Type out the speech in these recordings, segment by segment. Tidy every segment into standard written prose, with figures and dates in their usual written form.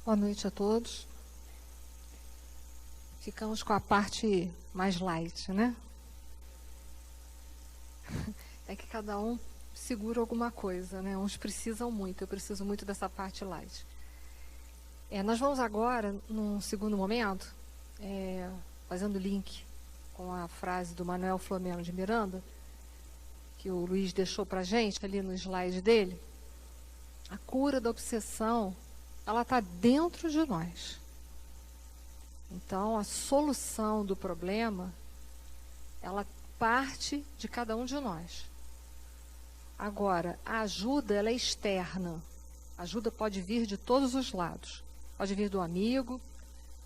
Boa noite a todos. Ficamos com a parte mais light, né? É que cada um segura alguma coisa, né? Uns precisam muito, eu preciso muito dessa parte light. Nós vamos agora, num segundo momento, fazendo link com a frase do Manuel Flomeno de Miranda, que o Luiz deixou para a gente ali no slide dele. A cura da obsessão, ela está dentro de nós. Então, a solução do problema, ela parte de cada um de nós. Agora, a ajuda, ela é externa. A ajuda pode vir de todos os lados. Pode vir do amigo,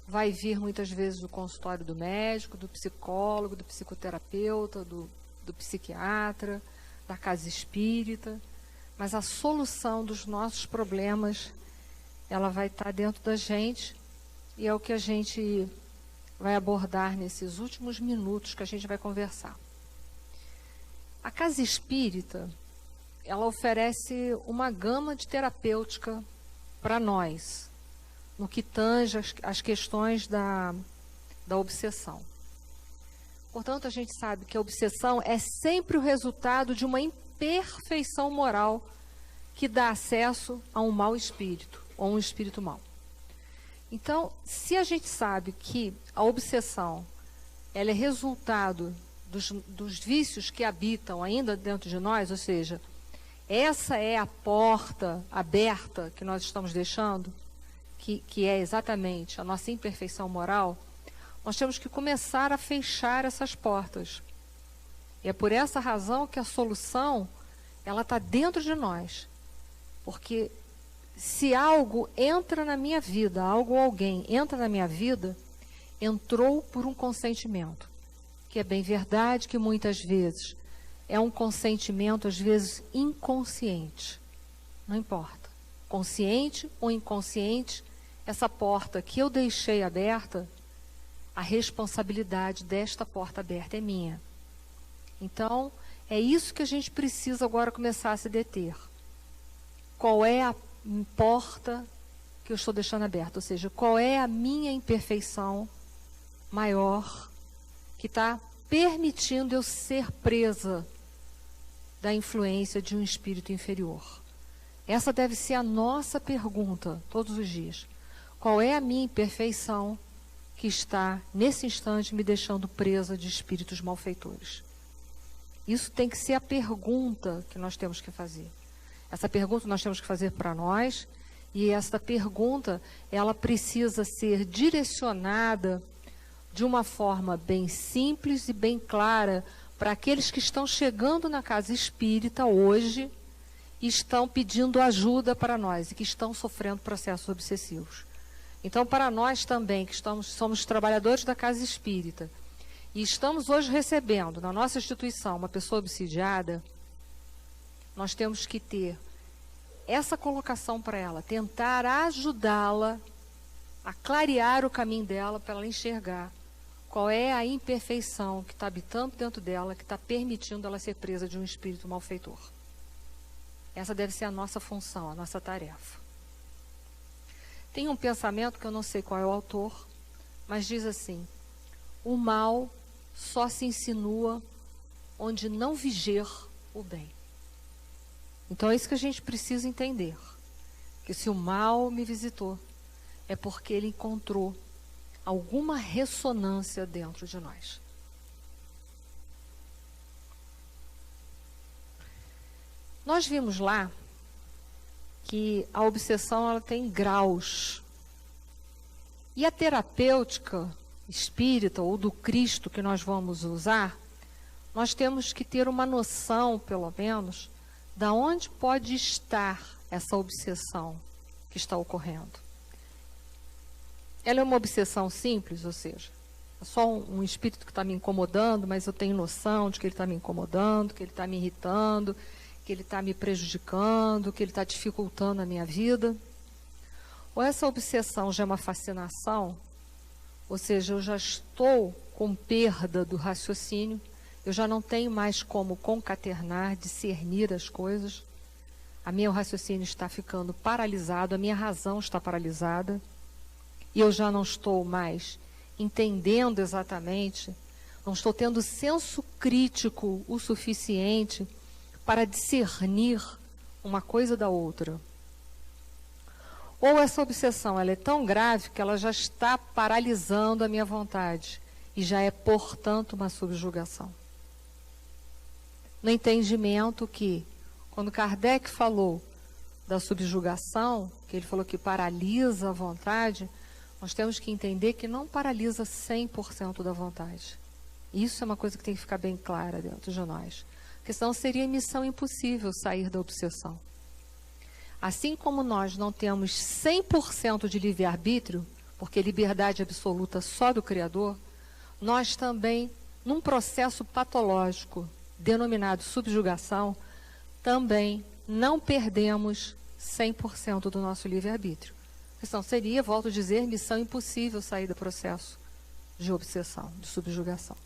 vai vir muitas vezes do consultório do médico, do psicólogo, do psicoterapeuta, do psiquiatra, da casa espírita. Mas a solução dos nossos problemas, ela vai estar dentro da gente, e é o que a gente vai abordar nesses últimos minutos que a gente vai conversar. A casa espírita, ela oferece uma gama de terapêutica para nós, no que tange as questões da obsessão. Portanto, a gente sabe que a obsessão é sempre o resultado de uma imperfeição moral que dá acesso a um mau espírito, ou um espírito mau. Então, se a gente sabe que a obsessão ela é resultado dos vícios que habitam ainda dentro de nós, ou seja, essa é a porta aberta que nós estamos deixando, que é exatamente a nossa imperfeição moral, nós temos que começar a fechar essas portas. E é por essa razão que a solução ela está dentro de nós. Porque se algo entra na minha vida, algo ou alguém entra na minha vida, entrou por um consentimento. Que é bem verdade que muitas vezes é um consentimento, às vezes, inconsciente. Não importa. Consciente ou inconsciente, essa porta que eu deixei aberta, a responsabilidade desta porta aberta é minha. Então, é isso que a gente precisa agora começar a se deter. Qual é a porta que eu estou deixando aberta? Ou seja, qual é a minha imperfeição maior que está permitindo eu ser presa da influência de um espírito inferior? Essa deve ser a nossa pergunta todos os dias. Qual é a minha imperfeição que está, nesse instante, me deixando presa de espíritos malfeitores? Isso tem que ser a pergunta que nós temos que fazer. Essa pergunta nós temos que fazer para nós, e essa pergunta, ela precisa ser direcionada de uma forma bem simples e bem clara para aqueles que estão chegando na casa espírita hoje e estão pedindo ajuda para nós e que estão sofrendo processos obsessivos. Então, para nós também, que somos trabalhadores da casa espírita e estamos hoje recebendo na nossa instituição uma pessoa obsidiada, nós temos que ter essa colocação para ela, tentar ajudá-la a clarear o caminho dela para ela enxergar qual é a imperfeição que está habitando dentro dela, que está permitindo ela ser presa de um espírito malfeitor. Essa deve ser a nossa função, a nossa tarefa. Tem um pensamento que eu não sei qual é o autor, mas diz assim: o mal só se insinua onde não viger o bem. Então é isso que a gente precisa entender. Que se o mal me visitou, é porque ele encontrou alguma ressonância dentro de nós. Nós vimos lá que a obsessão ela tem graus. E a terapêutica espírita ou do Cristo que nós vamos usar, nós temos que ter uma noção, pelo menos, da onde pode estar essa obsessão que está ocorrendo. Ela é uma obsessão simples, ou seja, é só um espírito que está me incomodando, mas eu tenho noção de que ele está me incomodando, que ele está me irritando, que ele está me prejudicando, que ele está dificultando a minha vida. Ou essa obsessão já é uma fascinação, ou seja, eu já estou com perda do raciocínio, eu já não tenho mais como concatenar, discernir as coisas. meu raciocínio está ficando paralisado, a minha razão está paralisada, e eu já não estou mais entendendo exatamente, não estou tendo senso crítico o suficiente para discernir uma coisa da outra. Ou essa obsessão ela é tão grave que ela já está paralisando a minha vontade e já é, portanto, uma subjugação. No entendimento que, quando Kardec falou da subjugação, que ele falou que paralisa a vontade, nós temos que entender que não paralisa 100% da vontade. Isso é uma coisa que tem que ficar bem clara dentro de nós. Porque senão seria missão impossível sair da obsessão. Assim como nós não temos 100% de livre-arbítrio, porque liberdade absoluta só do Criador, nós também, num processo patológico denominado subjugação, também não perdemos 100% do nosso livre-arbítrio. Então, seria, volto a dizer, missão impossível sair do processo de obsessão, de subjugação.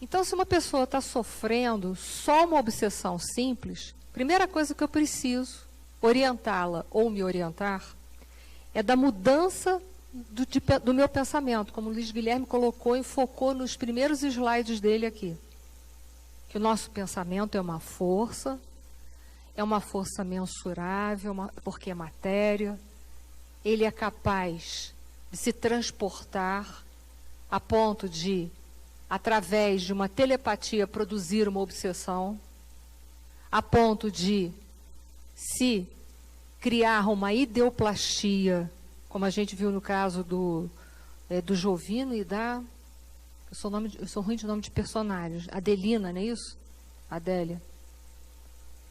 Então, se uma pessoa está sofrendo só uma obsessão simples, primeira coisa que eu preciso orientá-la ou me orientar é da mudança do meu pensamento, como o Luiz Guilherme colocou e focou nos primeiros slides dele aqui. Que o nosso pensamento é uma força mensurável, porque é matéria, ele é capaz de se transportar a ponto de, através de uma telepatia, produzir uma obsessão, a ponto de se criar uma ideoplastia, como a gente viu no caso do Jovino e da... Eu sou ruim de nome de personagens. Adelina, não é isso? Adélia.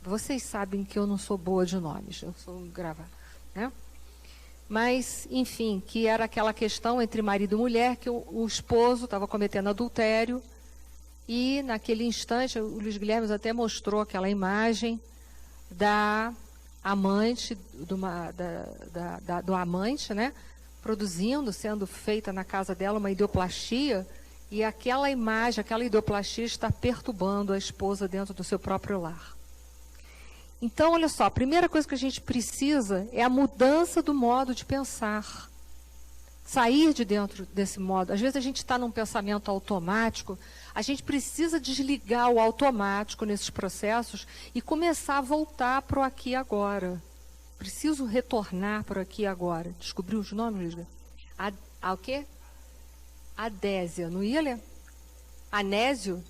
Vocês sabem que eu não sou boa de nomes, eu sou gravar, né? Mas, enfim, que era aquela questão entre marido e mulher, que o esposo estava cometendo adultério, e naquele instante, o Luiz Guilherme até mostrou aquela imagem da amante, do amante, né? Produzindo, sendo feita na casa dela uma ideoplastia, e aquela imagem, aquela ideoplastia está perturbando a esposa dentro do seu próprio lar. Então, olha só, a primeira coisa que a gente precisa é a mudança do modo de pensar. Sair de dentro desse modo. Às vezes a gente está num pensamento automático, a gente precisa desligar o automático nesses processos e começar a voltar para o aqui e agora. Preciso retornar para o aqui e agora. Descobriu os nomes, Luiz? O quê? Adésia, não ia ler? Anésio?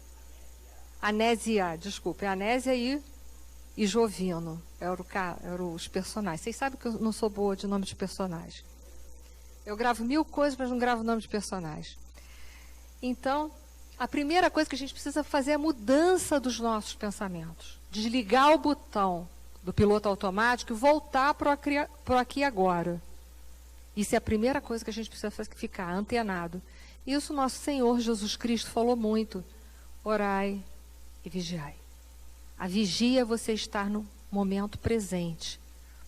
Anésia, desculpa, é Anésia e Jovino, eram os personagens. Vocês sabem que eu não sou boa de nome de personagem. Eu gravo 1000 coisas, mas não gravo nome de personagem. Então, a primeira coisa que a gente precisa fazer é a mudança dos nossos pensamentos. Desligar o botão do piloto automático e voltar para o aqui e agora. Isso é a primeira coisa que a gente precisa ficar antenado. Isso nosso Senhor Jesus Cristo falou muito. Orai e vigiai. A vigia é você estar no momento presente.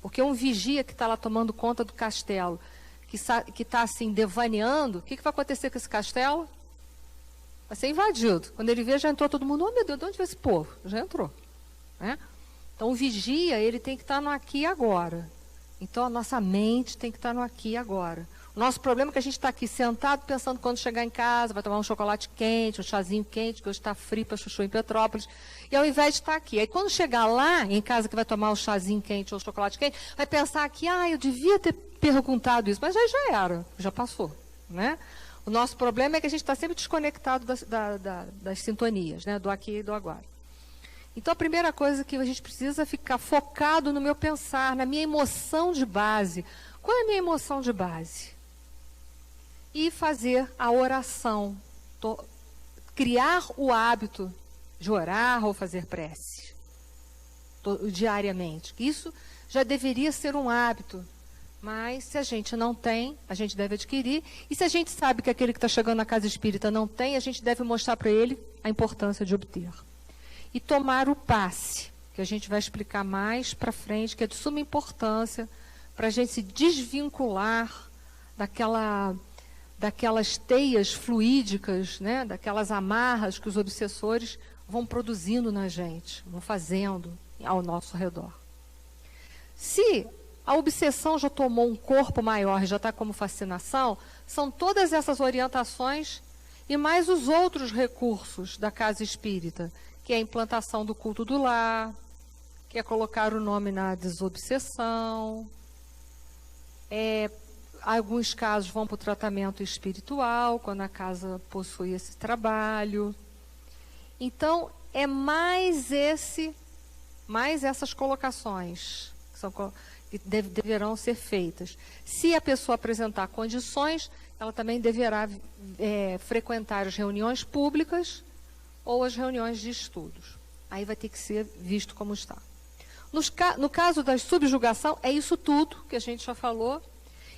Porque um vigia que está lá tomando conta do castelo, que está assim devaneando, o que vai acontecer com esse castelo? Vai ser invadido. Quando ele vê, já entrou todo mundo. Oh, meu Deus, de onde veio esse povo? Já entrou. Né? Então, o vigia, ele tem que estar no aqui e agora. Então, a nossa mente tem que estar no aqui e agora. O nosso problema é que a gente está aqui sentado pensando quando chegar em casa, vai tomar um chocolate quente, um chazinho quente, que hoje está frio para chuchu em Petrópolis, e ao invés de estar aqui. Aí quando chegar lá, em casa que vai tomar o chazinho quente ou o chocolate quente, vai pensar que, eu devia ter perguntado isso, mas aí já era, já passou. Né? O nosso problema é que a gente está sempre desconectado das sintonias, né? Do aqui e do agora. Então, a primeira coisa que a gente precisa é ficar focado no meu pensar, na minha emoção de base. Qual é a minha emoção de base? E fazer a oração, criar o hábito de orar ou fazer prece diariamente. Isso já deveria ser um hábito, mas se a gente não tem, a gente deve adquirir. E se a gente sabe que aquele que está chegando na casa espírita não tem, a gente deve mostrar para ele a importância de obter. E tomar o passe, que a gente vai explicar mais para frente, que é de suma importância para a gente se desvincular daquelas teias fluídicas, né, daquelas amarras que os obsessores vão produzindo na gente, vão fazendo ao nosso redor. Se a obsessão já tomou um corpo maior e já está como fascinação, são todas essas orientações e mais os outros recursos da casa espírita, que é a implantação do culto do lar, que é colocar o nome na desobsessão, alguns casos vão para o tratamento espiritual, quando a casa possui esse trabalho. Então, é mais essas colocações que deverão ser feitas. Se a pessoa apresentar condições, ela também deverá frequentar as reuniões públicas ou as reuniões de estudos. Aí vai ter que ser visto como está. No caso da subjugação, é isso tudo que a gente já falou,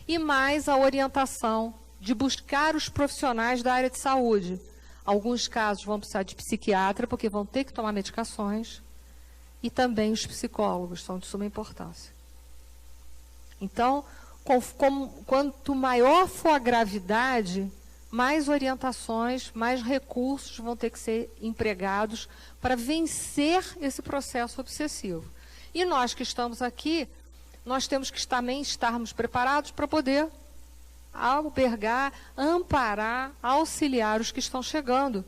e mais a orientação de buscar os profissionais da área de saúde. Alguns casos vão precisar de psiquiatra, porque vão ter que tomar medicações, e também os psicólogos são de suma importância. Então, quanto maior for a gravidade, mais orientações, mais recursos vão ter que ser empregados para vencer esse processo obsessivo. E nós que estamos aqui, nós temos que também estarmos preparados para poder albergar, amparar, auxiliar os que estão chegando.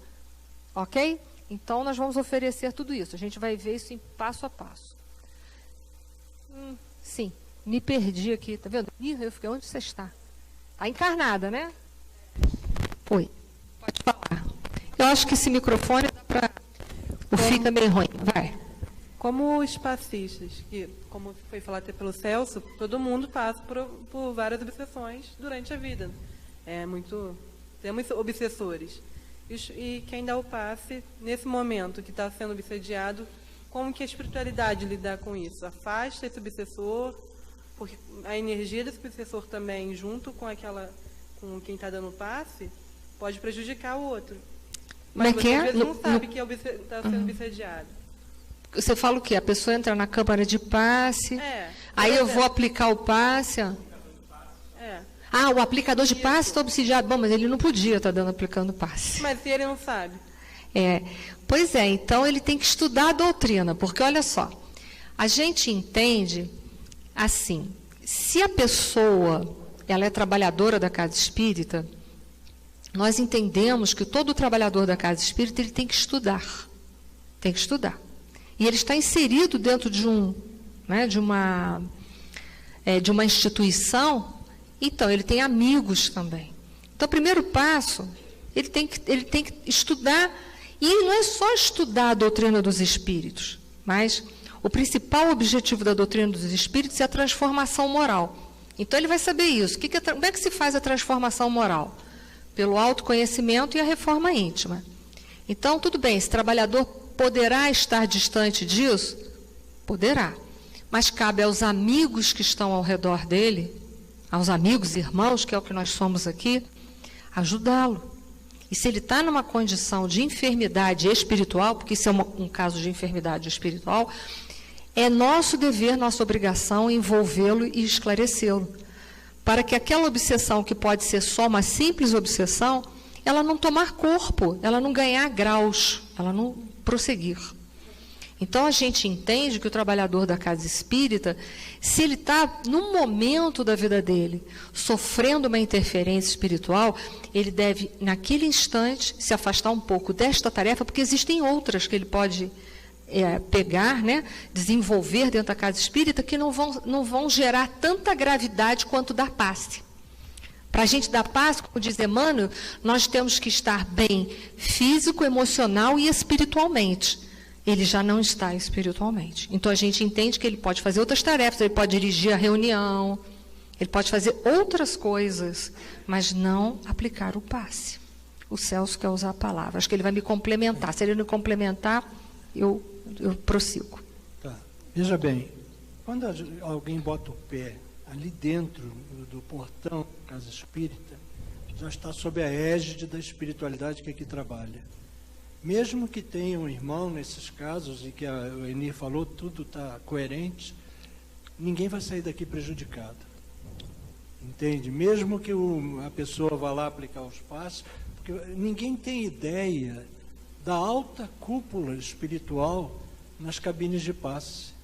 Ok? Então, nós vamos oferecer tudo isso. A gente vai ver isso em passo a passo. Sim, me perdi aqui, tá vendo? Ih, eu fiquei, onde você está? Está encarnada, né? Oi, pode falar. Eu acho que esse microfone dá para... fica meio ruim, vai. Como os passistas, que, como foi falado até pelo Celso, todo mundo passa por várias obsessões durante a vida. Temos obsessores. E quem dá o passe, nesse momento que está sendo obsediado, como que a espiritualidade lidar com isso? Afasta esse obsessor, porque a energia desse obsessor também, junto com quem está dando o passe, pode prejudicar o outro. Mas você às vezes não sabe que está sendo obsediado. Você fala o quê? A pessoa entra na câmara de passe, aí eu vou aplicar o passe. O aplicador de passe está obsidiado. Bom, mas ele não podia estar aplicando passe. Mas se ele não sabe? Pois é, então ele tem que estudar a doutrina, porque olha só, a gente entende assim, se a pessoa ela é trabalhadora da casa espírita, nós entendemos que todo trabalhador da casa espírita ele tem que estudar. Tem que estudar. E ele está inserido dentro de uma instituição, então ele tem amigos também. Então, o primeiro passo, ele tem que estudar, e não é só estudar a doutrina dos espíritos, mas o principal objetivo da doutrina dos espíritos é a transformação moral. Então, ele vai saber isso. Como é que se faz a transformação moral? Pelo autoconhecimento e a reforma íntima. Então, tudo bem, esse trabalhador poderá estar distante disso? Poderá. Mas cabe aos amigos que estão ao redor dele, aos amigos e irmãos, que é o que nós somos aqui, ajudá-lo. E se ele está numa condição de enfermidade espiritual, porque isso é um caso de enfermidade espiritual, é nosso dever, nossa obrigação envolvê-lo e esclarecê-lo, para que aquela obsessão, que pode ser só uma simples obsessão, ela não tomar corpo, ela não ganhar graus, ela não prosseguir. Então, a gente entende que o trabalhador da casa espírita, se ele está, num momento da vida dele, sofrendo uma interferência espiritual, ele deve, naquele instante, se afastar um pouco desta tarefa, porque existem outras que ele pode pegar, desenvolver dentro da casa espírita, que não vão gerar tanta gravidade quanto dar passe. Para a gente dar passe, como diz Emmanuel, nós temos que estar bem físico, emocional e espiritualmente. Ele já não está espiritualmente. Então, a gente entende que ele pode fazer outras tarefas, ele pode dirigir a reunião, ele pode fazer outras coisas, mas não aplicar o passe. O Celso quer usar a palavra. Acho que ele vai me complementar. Se ele não complementar, eu prossigo. Tá. Veja bem, quando alguém bota o pé ali dentro do portão da casa espírita, já está sob a égide da espiritualidade que aqui trabalha. Mesmo que tenha um irmão nesses casos, e que o Eni falou, tudo está coerente, ninguém vai sair daqui prejudicado. Entende? Mesmo que a pessoa vá lá aplicar os passos, porque ninguém tem ideia da alta cúpula espiritual nas cabines de passe.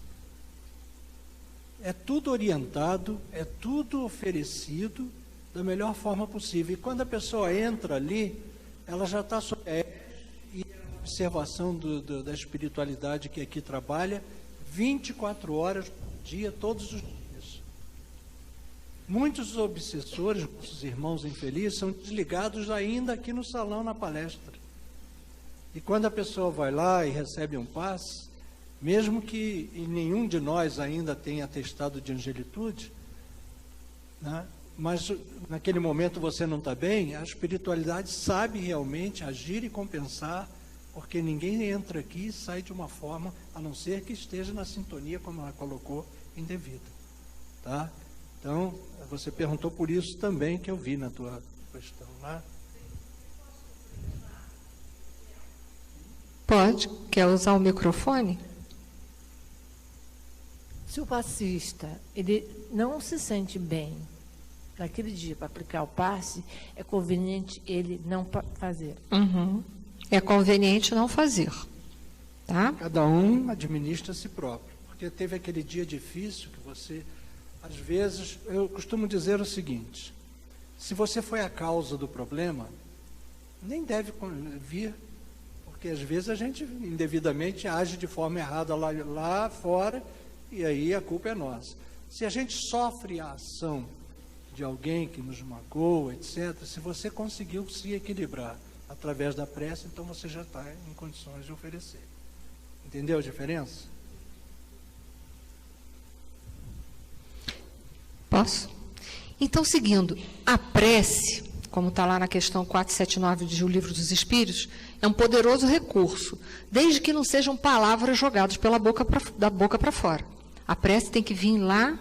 É tudo orientado, é tudo oferecido da melhor forma possível. E quando a pessoa entra ali, ela já está sob a observação da espiritualidade que aqui trabalha 24 horas por dia, todos os dias. Muitos obsessores, nossos irmãos infelizes, são desligados ainda aqui no salão, na palestra. E quando a pessoa vai lá e recebe um passe, mesmo que nenhum de nós ainda tenha atestado de angelitude, né, mas naquele momento você não está bem, a espiritualidade sabe realmente agir e compensar, porque ninguém entra aqui e sai de uma forma, a não ser que esteja na sintonia, como ela colocou, indevida. Tá? Então, você perguntou por isso também, que eu vi na tua questão, né? Pode. Quer usar o microfone? Se o passista ele não se sente bem naquele dia para aplicar o passe, é conveniente ele não fazer. Uhum. É conveniente não fazer. Tá? Cada um administra a si próprio. Porque teve aquele dia difícil que você, às vezes, eu costumo dizer o seguinte: se você foi a causa do problema, nem deve vir, porque às vezes a gente indevidamente age de forma errada lá fora, e aí a culpa é nossa. Se a gente sofre a ação de alguém que nos magoa, etc., se você conseguiu se equilibrar através da prece, então você já está em condições de oferecer. Entendeu a diferença? Posso? Então, seguindo, a prece, como está lá na questão 479 do Livro dos Espíritos, é um poderoso recurso, desde que não sejam palavras jogadas da boca para fora. A prece tem que vir lá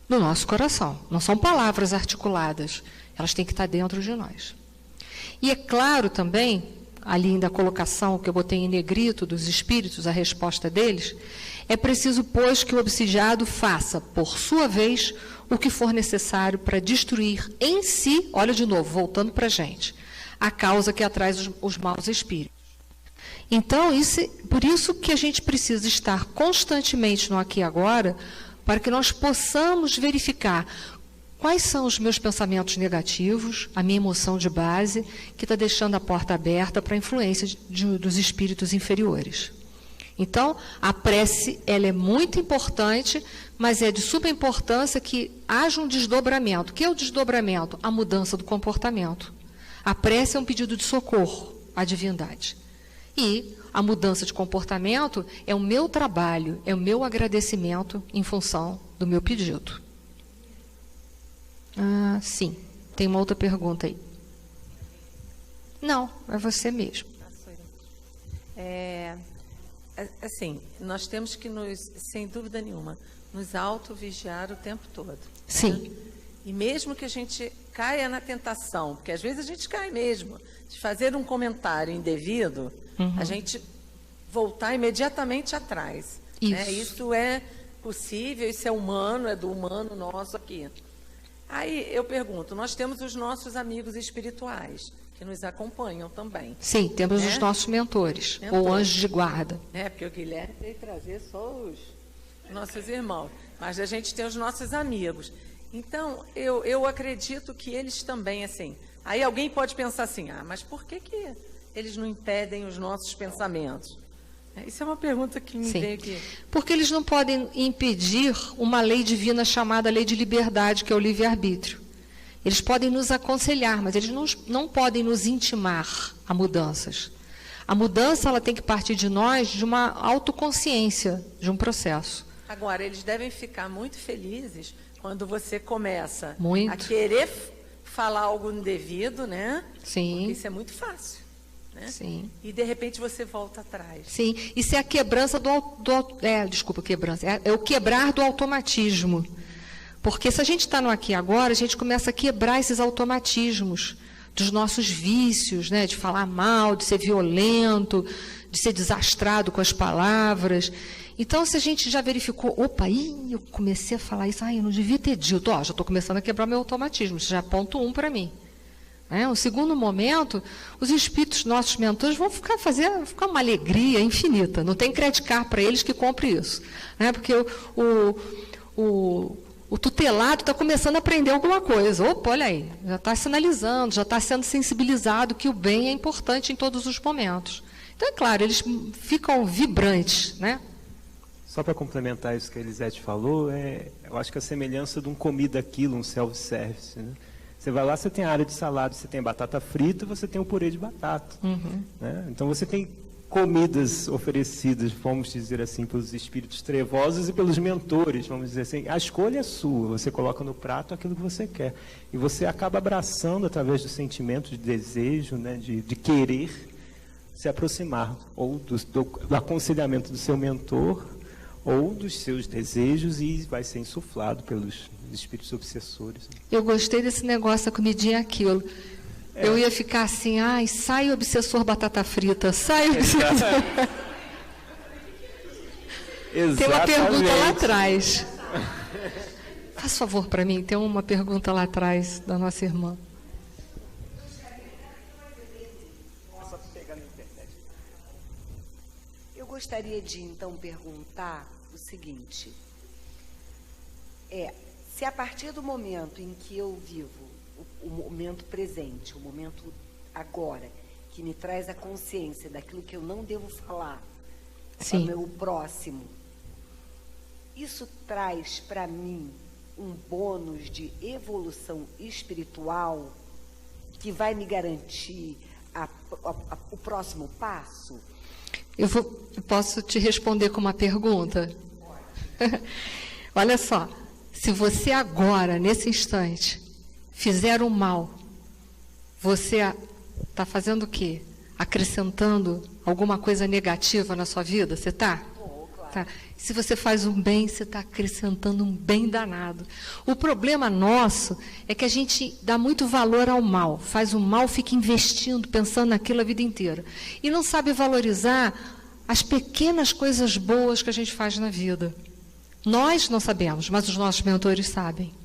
no nosso coração. Não são palavras articuladas, elas têm que estar dentro de nós. E é claro também, ali da colocação que eu botei em negrito dos espíritos, a resposta deles, é preciso, pois, que o obsidiado faça, por sua vez, o que for necessário para destruir em si, olha de novo, voltando para a gente, a causa que atrai os maus espíritos. Então, por isso que a gente precisa estar constantemente no aqui e agora, para que nós possamos verificar quais são os meus pensamentos negativos, a minha emoção de base, que está deixando a porta aberta para a influência dos espíritos inferiores. Então, a prece, ela é muito importante, mas é de suma importância que haja um desdobramento. O que é o desdobramento? A mudança do comportamento. A prece é um pedido de socorro à divindade. E a mudança de comportamento é o meu trabalho, é o meu agradecimento em função do meu pedido. Ah, sim. Tem uma outra pergunta aí. Não, é você mesmo. Assim, nós temos que sem dúvida nenhuma, nos auto-vigiar o tempo todo. Sim. Né? E mesmo que a gente caia na tentação, porque às vezes a gente cai mesmo, de fazer um comentário indevido, a gente voltar imediatamente atrás. Isso. Né? Isso é possível, isso é humano, é do humano nosso aqui. Aí eu pergunto, nós temos os nossos amigos espirituais, que nos acompanham também. Sim, temos os nossos mentores, ou anjos de guarda. Porque o Guilherme veio trazer só os nossos irmãos, mas a gente tem os nossos amigos. Então, eu acredito que eles também, assim... Aí alguém pode pensar assim, mas por que eles não impedem os nossos pensamentos? Isso é uma pergunta que me veio aqui. Porque eles não podem impedir uma lei divina chamada lei de liberdade, que é o livre-arbítrio. Eles podem nos aconselhar, mas eles não podem nos intimar a mudanças. A mudança ela tem que partir de nós, de uma autoconsciência, de um processo. Agora, eles devem ficar muito felizes quando você começa a querer falar algo indevido, né? Sim. Porque isso é muito fácil. Né? Sim. E, de repente, você volta atrás. Sim, isso é a quebrança é o quebrar do automatismo. Porque se a gente está no aqui e agora, a gente começa a quebrar esses automatismos dos nossos vícios, né? De falar mal, de ser violento, de ser desastrado com as palavras. Então, se a gente já verificou, eu comecei a falar isso, eu não devia ter dito, já estou começando a quebrar meu automatismo, isso já é ponto 1 para mim. Um segundo momento, os espíritos, nossos mentores, vão ficar uma alegria infinita. Não tem credit card para eles que compre isso. Porque o tutelado está começando a aprender alguma coisa. Opa, olha aí, já está sinalizando, já está sendo sensibilizado que o bem é importante em todos os momentos. Então, é claro, eles ficam vibrantes, né? Só para complementar isso que a Elisete falou, eu acho que a semelhança de um comida aquilo, um self-service, né? Você vai lá, você tem a área de salada, você tem batata frita, você tem o purê de batata. Né? Então, você tem comidas oferecidas, vamos dizer assim, pelos espíritos trevosos e pelos mentores, vamos dizer assim. A escolha é sua, você coloca no prato aquilo que você quer. E você acaba abraçando, através do sentimento de desejo, né, de querer se aproximar, ou do aconselhamento do seu mentor, ou dos seus desejos, e vai ser insuflado pelos espíritos obsessores. Eu gostei desse negócio da comidinha aquilo. Eu ia ficar assim, sai o obsessor batata frita, sai o obsessor... Tem uma pergunta lá atrás. Faz favor para mim, tem uma pergunta lá atrás da nossa irmã. Eu gostaria de, então, perguntar o seguinte. Se a partir do momento em que eu vivo o momento presente, o momento agora, que me traz a consciência daquilo que eu não devo falar ao meu próximo, isso traz para mim um bônus de evolução espiritual que vai me garantir o próximo passo? Eu posso te responder com uma pergunta? Olha só, se você agora, nesse instante, fizer o mal, você está fazendo o quê? Acrescentando alguma coisa negativa na sua vida? Você está? Claro. Tá. Se você faz um bem, você está acrescentando um bem danado. O problema nosso é que a gente dá muito valor ao mal, faz o mal, fica investindo, pensando naquilo a vida inteira. E não sabe valorizar as pequenas coisas boas que a gente faz na vida. Nós não sabemos, mas os nossos mentores sabem.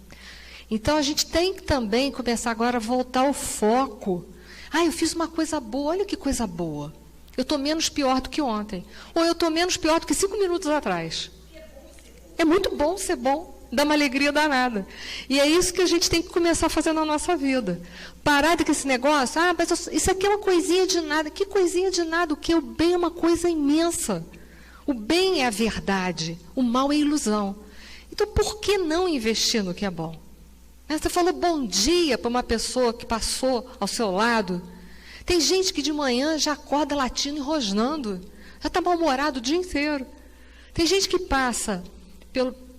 Então, a gente tem que também começar agora a voltar o foco. Eu fiz uma coisa boa, olha que coisa boa. Eu estou menos pior do que ontem. Ou eu estou menos pior do que 5 minutos atrás. É muito bom ser bom, dá uma alegria danada. E é isso que a gente tem que começar a fazer na nossa vida. Parar com esse negócio, mas isso aqui é uma coisinha de nada. Que coisinha de nada? O que? O bem é uma coisa imensa. O bem é a verdade, o mal é a ilusão. Então, por que não investir no que é bom? Você falou bom dia para uma pessoa que passou ao seu lado. Tem gente que de manhã já acorda latindo e rosnando. Já está mal-humorado o dia inteiro. Tem gente que passa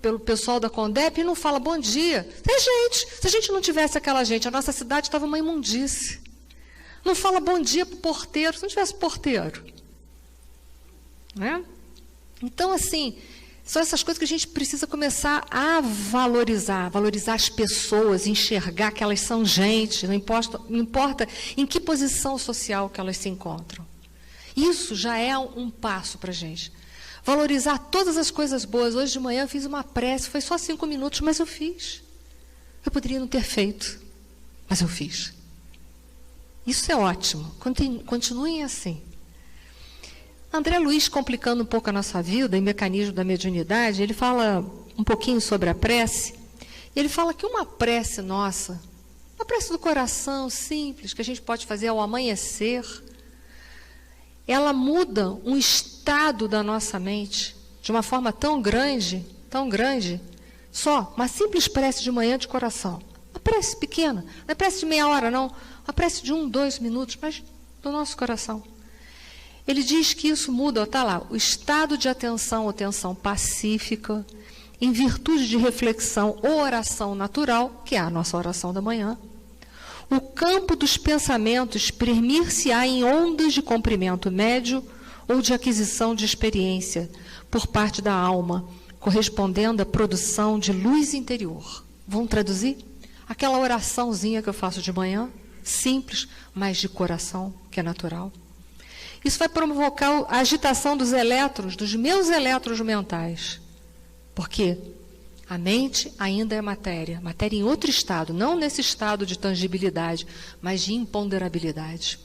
pelo pessoal da Condep e não fala bom dia. Tem gente. Se a gente não tivesse aquela gente, a nossa cidade estava uma imundície. Não fala bom dia para o porteiro, se não tivesse porteiro. Né? Então, assim, são essas coisas que a gente precisa começar a valorizar as pessoas, enxergar que elas são gente, não importa em que posição social que elas se encontram. Isso já é um passo para a gente. Valorizar todas as coisas boas. Hoje de manhã eu fiz uma prece, foi só 5 minutos, mas eu fiz. Eu poderia não ter feito, mas eu fiz. Isso é ótimo, continuem assim. André Luiz, complicando um pouco a nossa vida, em Mecanismo da Mediunidade, ele fala um pouquinho sobre a prece. E ele fala que uma prece nossa, uma prece do coração, simples, que a gente pode fazer ao amanhecer, ela muda um estado da nossa mente de uma forma tão grande, só uma simples prece de manhã de coração. Uma prece pequena, não é prece de meia hora, não. Uma prece de 1, 2 minutos, mas do nosso coração. Ele diz que isso muda, está lá, o estado de atenção ou tensão pacífica, em virtude de reflexão ou oração natural, que é a nossa oração da manhã. O campo dos pensamentos exprimir-se-á em ondas de comprimento médio ou de aquisição de experiência por parte da alma, correspondendo à produção de luz interior. Vamos traduzir? Aquela oraçãozinha que eu faço de manhã, simples, mas de coração, que é natural. Isso vai provocar a agitação dos elétrons, dos meus elétrons mentais. Porque A mente ainda é matéria em outro estado, não nesse estado de tangibilidade, mas de imponderabilidade.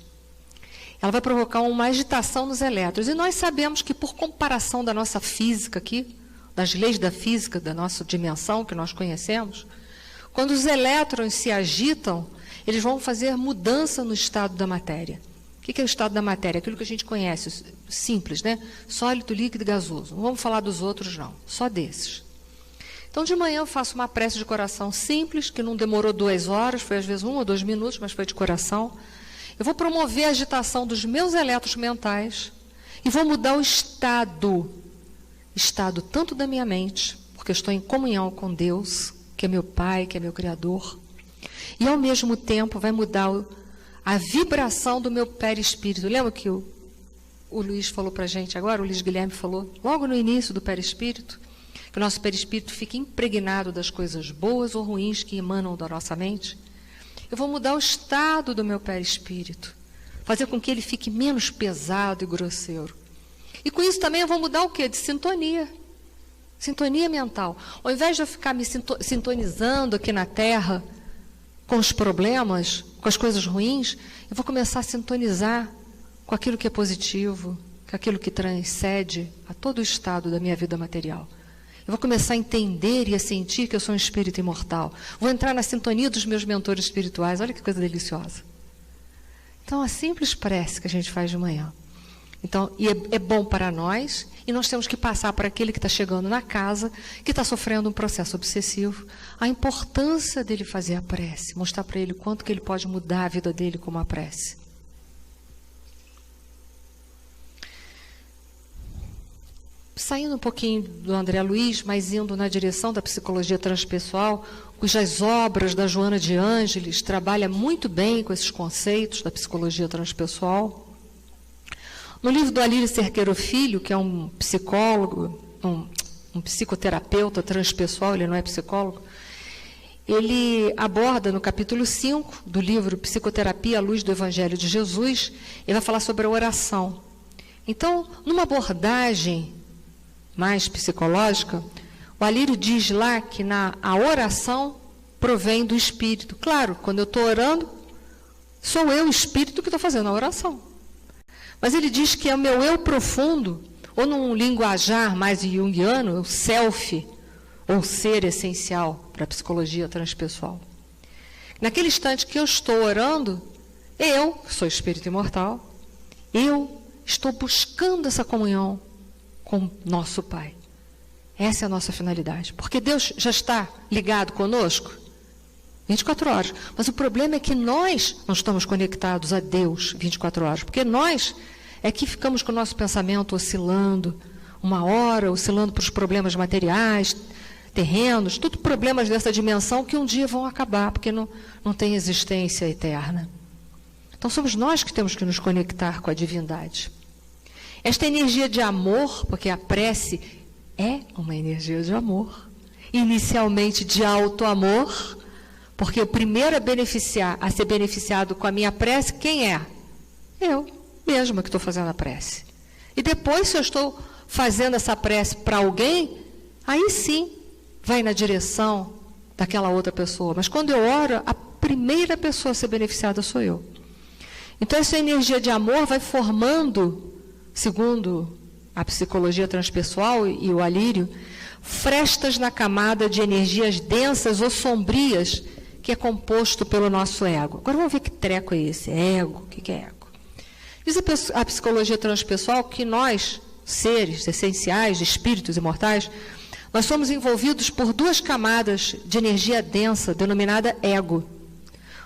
Ela vai provocar uma agitação nos elétrons. E nós sabemos que, por comparação da nossa física aqui, das leis da física, da nossa dimensão que nós conhecemos, quando os elétrons se agitam, eles vão fazer mudança no estado da matéria. O que é o estado da matéria? Aquilo que a gente conhece, simples, né? Sólido, líquido e gasoso. Não vamos falar dos outros, não. Só desses. Então, de manhã eu faço uma prece de coração simples, que não demorou 2 horas, foi às vezes 1 ou 2 minutos, mas foi de coração. Eu vou promover a agitação dos meus elétrons mentais e vou mudar o estado tanto da minha mente, porque eu estou em comunhão com Deus, que é meu Pai, que é meu Criador, e ao mesmo tempo vai mudar a vibração do meu perispírito. Lembra que o Luiz falou para a gente agora, o Luiz Guilherme falou, logo no início do perispírito, que o nosso perispírito fica impregnado das coisas boas ou ruins que emanam da nossa mente. Eu vou mudar o estado do meu perispírito, fazer com que ele fique menos pesado e grosseiro. E com isso também eu vou mudar o quê? De sintonia. Sintonia mental. Ao invés de eu ficar me sintonizando aqui na Terra com os problemas, com as coisas ruins, eu vou começar a sintonizar com aquilo que é positivo, com aquilo que transcende a todo o estado da minha vida material. Eu vou começar a entender e a sentir que eu sou um espírito imortal. Vou entrar na sintonia dos meus mentores espirituais. Olha que coisa deliciosa. Então, a simples prece que a gente faz de manhã. Então, e é bom para nós, e nós temos que passar para aquele que está chegando na casa, que está sofrendo um processo obsessivo, a importância dele fazer a prece, mostrar para ele o quanto que ele pode mudar a vida dele com uma prece. Saindo um pouquinho do André Luiz, mas indo na direção da psicologia transpessoal, cujas obras da Joana de Ângeles trabalha muito bem com esses conceitos da psicologia transpessoal. No livro do Alírio Cerqueiro Filho, que é um psicólogo, um psicoterapeuta transpessoal, ele não é psicólogo, ele aborda no capítulo 5 do livro Psicoterapia à Luz do Evangelho de Jesus, ele vai falar sobre a oração. Então, numa abordagem mais psicológica, o Alírio diz lá que a oração provém do Espírito. Claro, quando eu estou orando, sou eu, o Espírito, que estou fazendo a oração. Mas ele diz que é o meu eu profundo, ou num linguajar mais junguiano, o self, ou ser essencial para a psicologia transpessoal. Naquele instante que eu estou orando, eu, que sou espírito imortal, eu estou buscando essa comunhão com nosso Pai. Essa é a nossa finalidade. Porque Deus já está ligado conosco 24 horas. Mas o problema é que nós não estamos conectados a Deus 24 horas. Porque nós é que ficamos com o nosso pensamento oscilando, uma hora oscilando para os problemas materiais, terrenos, tudo problemas dessa dimensão que um dia vão acabar, porque não tem existência eterna. Então somos nós que temos que nos conectar com a divindade. Esta energia de amor, porque a prece é uma energia de amor, inicialmente de auto-amor, porque o primeiro a ser beneficiado com a minha prece, quem é? Eu mesma que estou fazendo a prece. E depois, se eu estou fazendo essa prece para alguém, aí sim vai na direção daquela outra pessoa. Mas quando eu oro, a primeira pessoa a ser beneficiada sou eu. Então, essa energia de amor vai formando, segundo a psicologia transpessoal e o Alírio, frestas na camada de energias densas ou sombrias que é composto pelo nosso ego. Agora vamos ver que treco é esse, ego, o que é ego? Diz a psicologia transpessoal que nós, seres essenciais, espíritos imortais, nós somos envolvidos por 2 camadas de energia densa, denominada ego.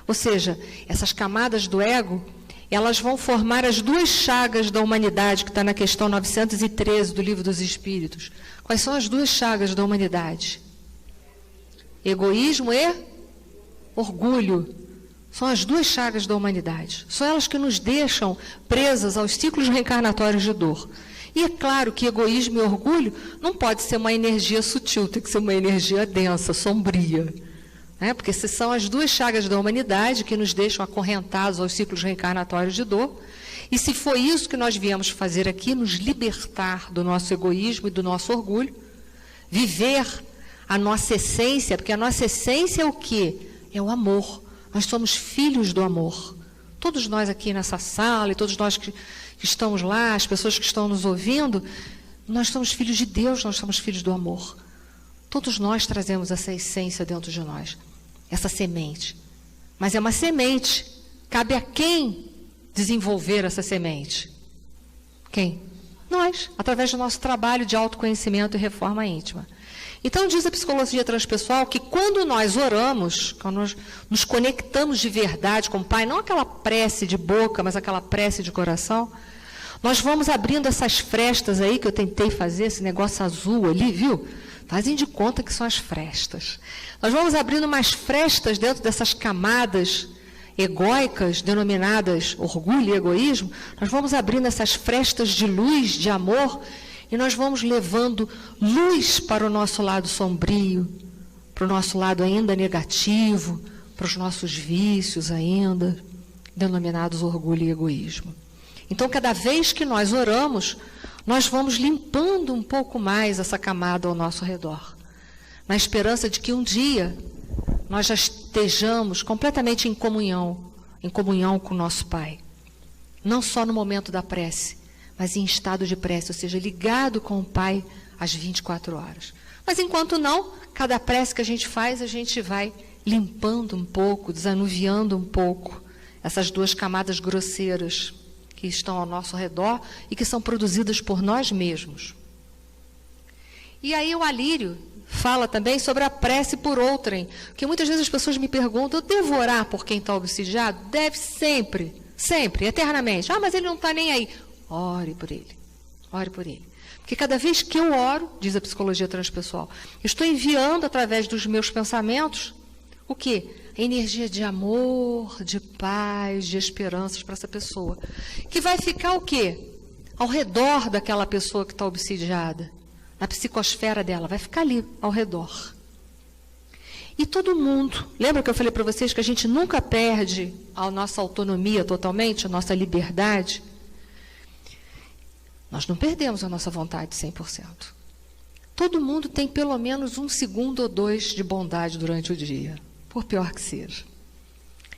Ou seja, essas camadas do ego, elas vão formar as 2 chagas da humanidade, que está na questão 913 do Livro dos Espíritos. Quais são as 2 chagas da humanidade? Egoísmo e orgulho. São as 2 chagas da humanidade. São elas que nos deixam presas aos ciclos reencarnatórios de dor. E é claro que egoísmo e orgulho não pode ser uma energia sutil, tem que ser uma energia densa, sombria. Porque essas são as 2 chagas da humanidade que nos deixam acorrentados aos ciclos reencarnatórios de dor. E se foi isso que nós viemos fazer aqui, nos libertar do nosso egoísmo e do nosso orgulho, viver a nossa essência, porque a nossa essência é o quê? É o amor. Nós somos filhos do amor. Todos nós aqui nessa sala e todos nós que estamos lá, as pessoas que estão nos ouvindo, nós somos filhos de Deus, nós somos filhos do amor. Todos nós trazemos essa essência dentro de nós, essa semente. Mas é uma semente. Cabe a quem desenvolver essa semente? Quem? Nós, através do nosso trabalho de autoconhecimento e reforma íntima. Então, diz a psicologia transpessoal que quando nós oramos, quando nós nos conectamos de verdade com o Pai, não aquela prece de boca, mas aquela prece de coração, nós vamos abrindo essas frestas aí que eu tentei fazer, esse negócio azul ali, viu? Fazem de conta que são as frestas. Nós vamos abrindo mais frestas dentro dessas camadas egóicas, denominadas orgulho e egoísmo. Nós vamos abrindo essas frestas de luz, de amor, e nós vamos levando luz para o nosso lado sombrio, para o nosso lado ainda negativo, para os nossos vícios ainda, denominados orgulho e egoísmo. Então, cada vez que nós oramos, nós vamos limpando um pouco mais essa camada ao nosso redor, na esperança de que um dia nós já estejamos completamente em comunhão com o nosso Pai. Não só no momento da prece, mas em estado de prece, ou seja, ligado com o Pai às 24 horas. Mas enquanto não, cada prece que a gente faz, a gente vai limpando um pouco, desanuviando um pouco essas duas camadas grosseiras que estão ao nosso redor e que são produzidas por nós mesmos. E aí o Alírio fala também sobre a prece por outrem, porque muitas vezes as pessoas me perguntam, eu devo orar por quem está obsidiado? Deve sempre, sempre, eternamente. Ah, mas ele não está nem aí. Ore por ele, ore por ele. Porque cada vez que eu oro, diz a psicologia transpessoal, eu estou enviando através dos meus pensamentos, o quê? A energia de amor, de paz, de esperanças para essa pessoa. Que vai ficar o quê? Ao redor daquela pessoa que está obsidiada. Na psicosfera dela, vai ficar ali, ao redor. E todo mundo, lembra que eu falei para vocês que a gente nunca perde a nossa autonomia totalmente, a nossa liberdade? Nós não perdemos a nossa vontade 100%. Todo mundo tem pelo menos 1 segundo ou 2 de bondade durante o dia, por pior que seja.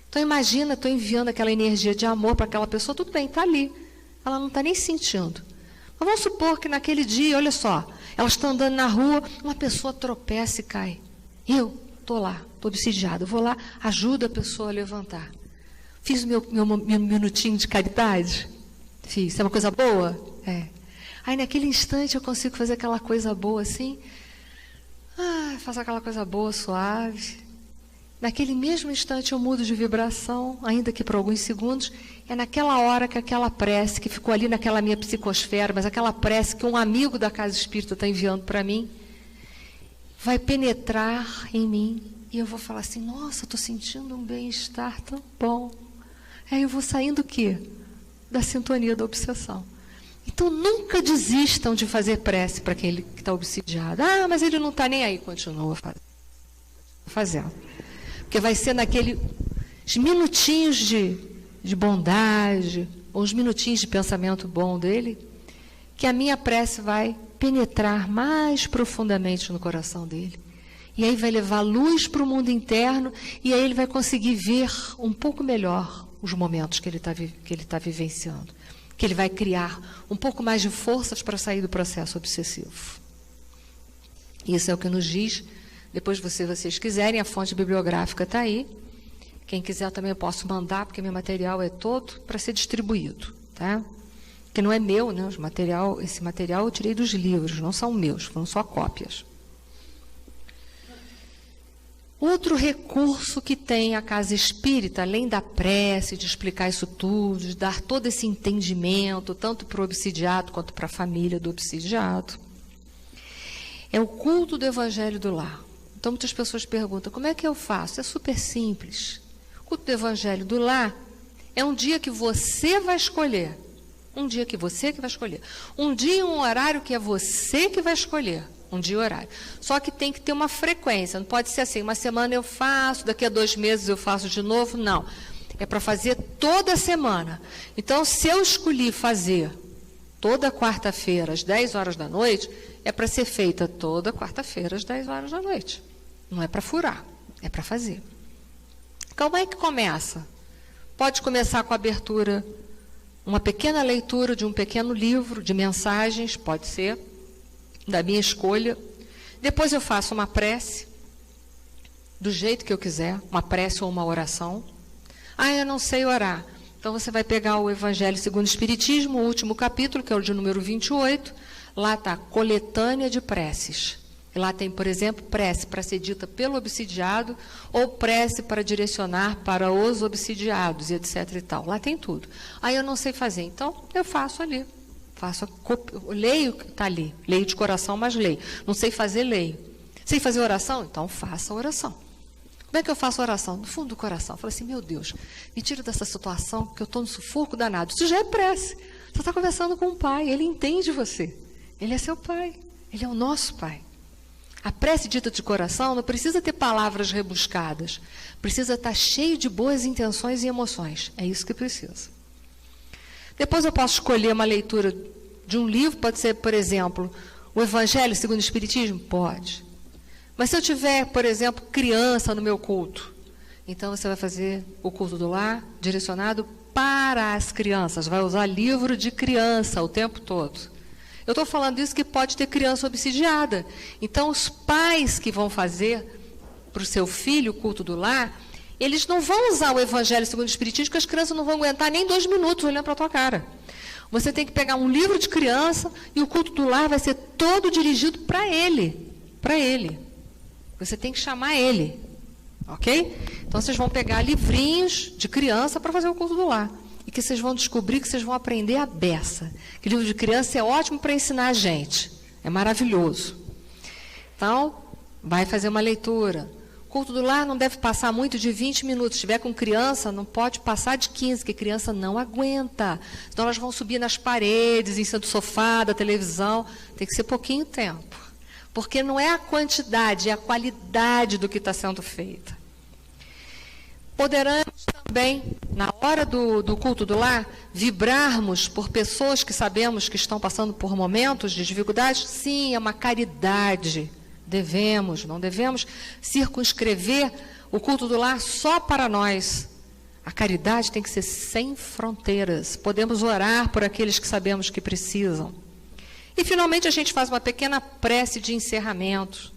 Então imagina, estou enviando aquela energia de amor para aquela pessoa, tudo bem, está ali. Ela não está nem sentindo. Mas vamos supor que naquele dia, olha só, elas estão andando na rua, uma pessoa tropeça e cai. Eu estou lá, estou obsidiada, vou lá, ajudo a pessoa a levantar. Fiz o meu minutinho de caridade? Fiz. É uma coisa boa? É. Aí naquele instante eu consigo fazer aquela coisa boa assim. Faço aquela coisa boa, suave. Naquele mesmo instante eu mudo de vibração, ainda que por alguns segundos. É naquela hora que aquela prece, que ficou ali naquela minha psicosfera, mas aquela prece que um amigo da Casa Espírita está enviando para mim, vai penetrar em mim. E eu vou falar assim, nossa, estou sentindo um bem-estar tão bom. Aí eu vou saindo o quê? Da sintonia da obsessão. Então, nunca desistam de fazer prece para quem está obsidiado. Ah, mas ele não está nem aí. Continua fazendo. Porque vai ser naqueles minutinhos de bondade, ou uns minutinhos de pensamento bom dele, que a minha prece vai penetrar mais profundamente no coração dele. E aí vai levar luz para o mundo interno, e aí ele vai conseguir ver um pouco melhor os momentos que ele está vivenciando. Que ele vai criar um pouco mais de forças para sair do processo obsessivo. Isso é o que nos diz, depois se vocês quiserem, a fonte bibliográfica está aí. Quem quiser também eu posso mandar, porque meu material é todo para ser distribuído. Tá? Que não é meu, né? Esse material eu tirei dos livros, não são meus, foram só cópias. Outro recurso que tem a Casa Espírita, além da prece, de explicar isso tudo, de dar todo esse entendimento, tanto para o obsidiado quanto para a família do obsidiado, é o culto do Evangelho do Lar. Então, muitas pessoas perguntam, como é que eu faço? É super simples. O culto do Evangelho do Lar é um dia que você vai escolher. Um dia que você que vai escolher. Um dia e um horário que é você que vai escolher. Um dia e horário. Só que tem que ter uma frequência. Não pode ser assim, uma semana eu faço, daqui a 2 meses eu faço de novo. Não. É para fazer toda semana. Então, se eu escolhi fazer toda quarta-feira, às 10 horas da noite, é para ser feita toda quarta-feira às 10 horas da noite. Não é para furar, é para fazer. Como é que começa? Pode começar com a abertura, uma pequena leitura de um pequeno livro de mensagens, pode ser, da minha escolha. Depois eu faço uma prece, do jeito que eu quiser, uma prece ou uma oração. Eu não sei orar. Então você vai pegar o Evangelho segundo o Espiritismo, o último capítulo, que é o de número 28, lá está coletânea de preces. E lá tem, por exemplo, prece para ser dita pelo obsidiado ou prece para direcionar para os obsidiados, e etc. e tal. Lá tem tudo. Eu não sei fazer, então eu faço ali. Leio, está ali. Leio de coração, mas leio. Não sei fazer, leio. Sei fazer oração? Então faça a oração. Como é que eu faço a oração? No fundo do coração. Eu falo assim, meu Deus, me tira dessa situação, que eu estou no sufoco danado. Isso já é prece. Você está conversando com o Pai, Ele entende você. Ele é seu Pai, Ele é o nosso Pai. A prece dita de coração não precisa ter palavras rebuscadas. Precisa estar cheio de boas intenções e emoções. É isso que precisa. Depois eu posso escolher uma leitura de um livro, pode ser, por exemplo, o Evangelho segundo o Espiritismo? Pode. Mas se eu tiver, por exemplo, criança no meu culto, então você vai fazer o culto do lar direcionado para as crianças. Vai usar livro de criança o tempo todo. Eu estou falando isso que pode ter criança obsidiada. Então, os pais que vão fazer para o seu filho o culto do lar, eles não vão usar o Evangelho segundo o Espiritismo, porque as crianças não vão aguentar nem 2 minutos olhando para a tua cara. Você tem que pegar um livro de criança e o culto do lar vai ser todo dirigido para ele. Para ele. Você tem que chamar ele. Ok? Então, vocês vão pegar livrinhos de criança para fazer o culto do lar. E que vocês vão descobrir que vocês vão aprender a beça. Que livro de criança é ótimo para ensinar a gente. É maravilhoso. Então, vai fazer uma leitura. O culto do lar não deve passar muito de 20 minutos. Se estiver com criança, não pode passar de 15, porque criança não aguenta. Então, elas vão subir nas paredes, em cima do sofá, da televisão. Tem que ser pouquinho tempo. Porque não é a quantidade, é a qualidade do que está sendo feito. Poderemos também, na hora do culto do lar, vibrarmos por pessoas que sabemos que estão passando por momentos de dificuldade? Sim, é uma caridade. Não devemos circunscrever o culto do lar só para nós. A caridade tem que ser sem fronteiras. Podemos orar por aqueles que sabemos que precisam. E, finalmente, a gente faz uma pequena prece de encerramento,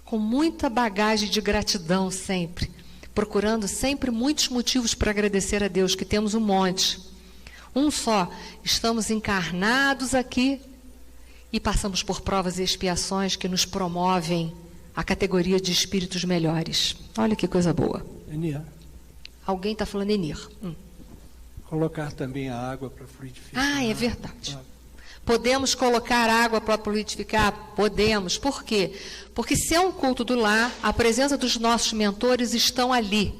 com muita bagagem de gratidão sempre, procurando sempre muitos motivos para agradecer a Deus, que temos um monte. Um só, estamos encarnados aqui e passamos por provas e expiações que nos promovem a categoria de espíritos melhores. Olha que coisa boa. Enir. Alguém está falando Enir. Colocar também a água para fluidificar. É verdade. Podemos colocar água para fluidificar? Podemos. Por quê? Porque se é um culto do lar, a presença dos nossos mentores estão ali.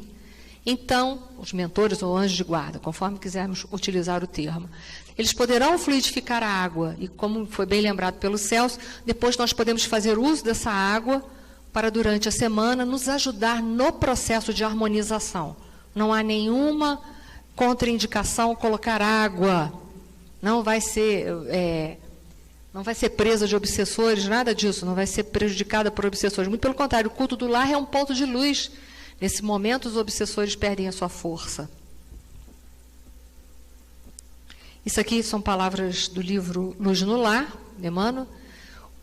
Então, os mentores ou anjos de guarda, conforme quisermos utilizar o termo, eles poderão fluidificar a água. E como foi bem lembrado pelo Celso, depois nós podemos fazer uso dessa água para, durante a semana, nos ajudar no processo de harmonização. Não há nenhuma contraindicação colocar água. Não vai ser presa de obsessores, nada disso, não vai ser prejudicada por obsessores. Muito pelo contrário, o culto do lar é um ponto de luz. Nesse momento, os obsessores perdem a sua força. Isso aqui são palavras do livro Luz no Lar, de Emmanuel.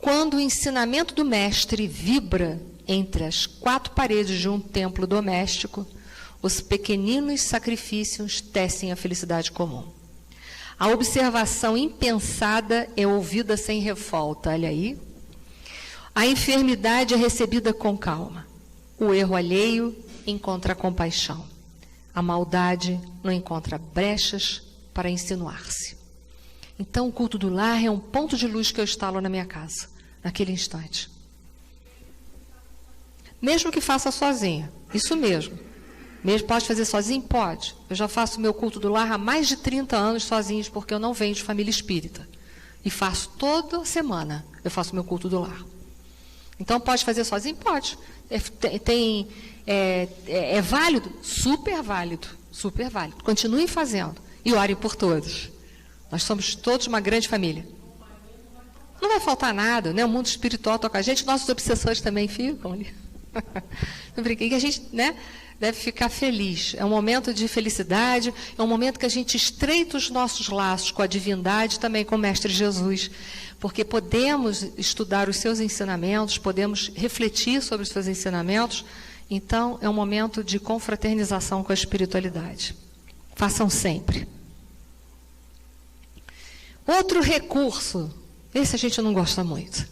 Quando o ensinamento do mestre vibra entre as 4 paredes de um templo doméstico, os pequeninos sacrifícios tecem a felicidade comum. A observação impensada é ouvida sem revolta, olha aí. A enfermidade é recebida com calma. O erro alheio encontra compaixão. A maldade não encontra brechas para insinuar-se. Então, o culto do lar é um ponto de luz que eu instalo na minha casa, naquele instante. Mesmo que faça sozinha, isso mesmo. Mesmo pode fazer sozinho? Pode. Eu já faço meu culto do lar há mais de 30 anos sozinhos, porque eu não venho de família espírita. E faço toda semana, eu faço meu culto do lar. Então, pode fazer sozinho? Pode. É válido? Super válido. Super válido. Continuem fazendo. E orem por todos. Nós somos todos uma grande família. Não vai faltar nada, né? O mundo espiritual está com a gente, nossos obsessores também ficam ali. Não brinquei, que a gente, né, deve ficar feliz. É um momento de felicidade, é um momento que a gente estreita os nossos laços com a divindade, também com o Mestre Jesus, porque podemos estudar os seus ensinamentos, podemos refletir sobre os seus ensinamentos. Então, é um momento de confraternização com a espiritualidade. Façam sempre. Outro recurso, esse a gente não gosta muito,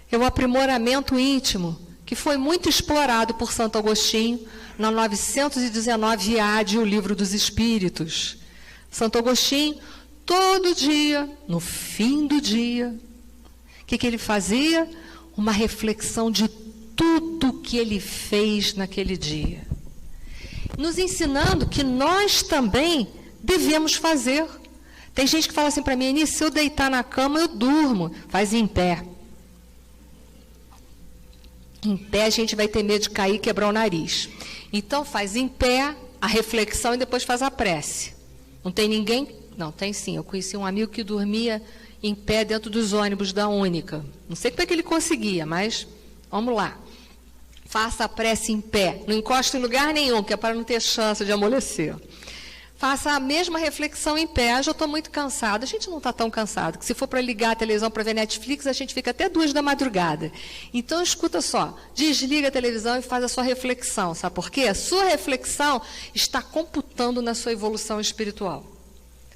é o aprimoramento íntimo, que foi muito explorado por Santo Agostinho na 919A de O Livro dos Espíritos. Santo Agostinho, todo dia, no fim do dia, o que ele fazia? Uma reflexão de tudo que ele fez naquele dia, nos ensinando que nós também devemos fazer. Tem gente que fala assim para mim: Eunice, se eu deitar na cama, eu durmo. Faz em pé. Em pé a gente vai ter medo de cair e quebrar o nariz. Então faz em pé a reflexão e depois faz a prece. Não tem ninguém? Não, tem sim. Eu conheci um amigo que dormia em pé dentro dos ônibus da Única. Não sei como é que ele conseguia, mas vamos lá. Faça a prece em pé. Não encoste em lugar nenhum, que é para não ter chance de amolecer. Faça a mesma reflexão em pé. Eu já estou muito cansado. A gente não está tão cansado, que se for para ligar a televisão para ver Netflix, a gente fica até 2 da madrugada. Então, escuta só. Desliga a televisão e faz a sua reflexão. Sabe por quê? A sua reflexão está computando na sua evolução espiritual.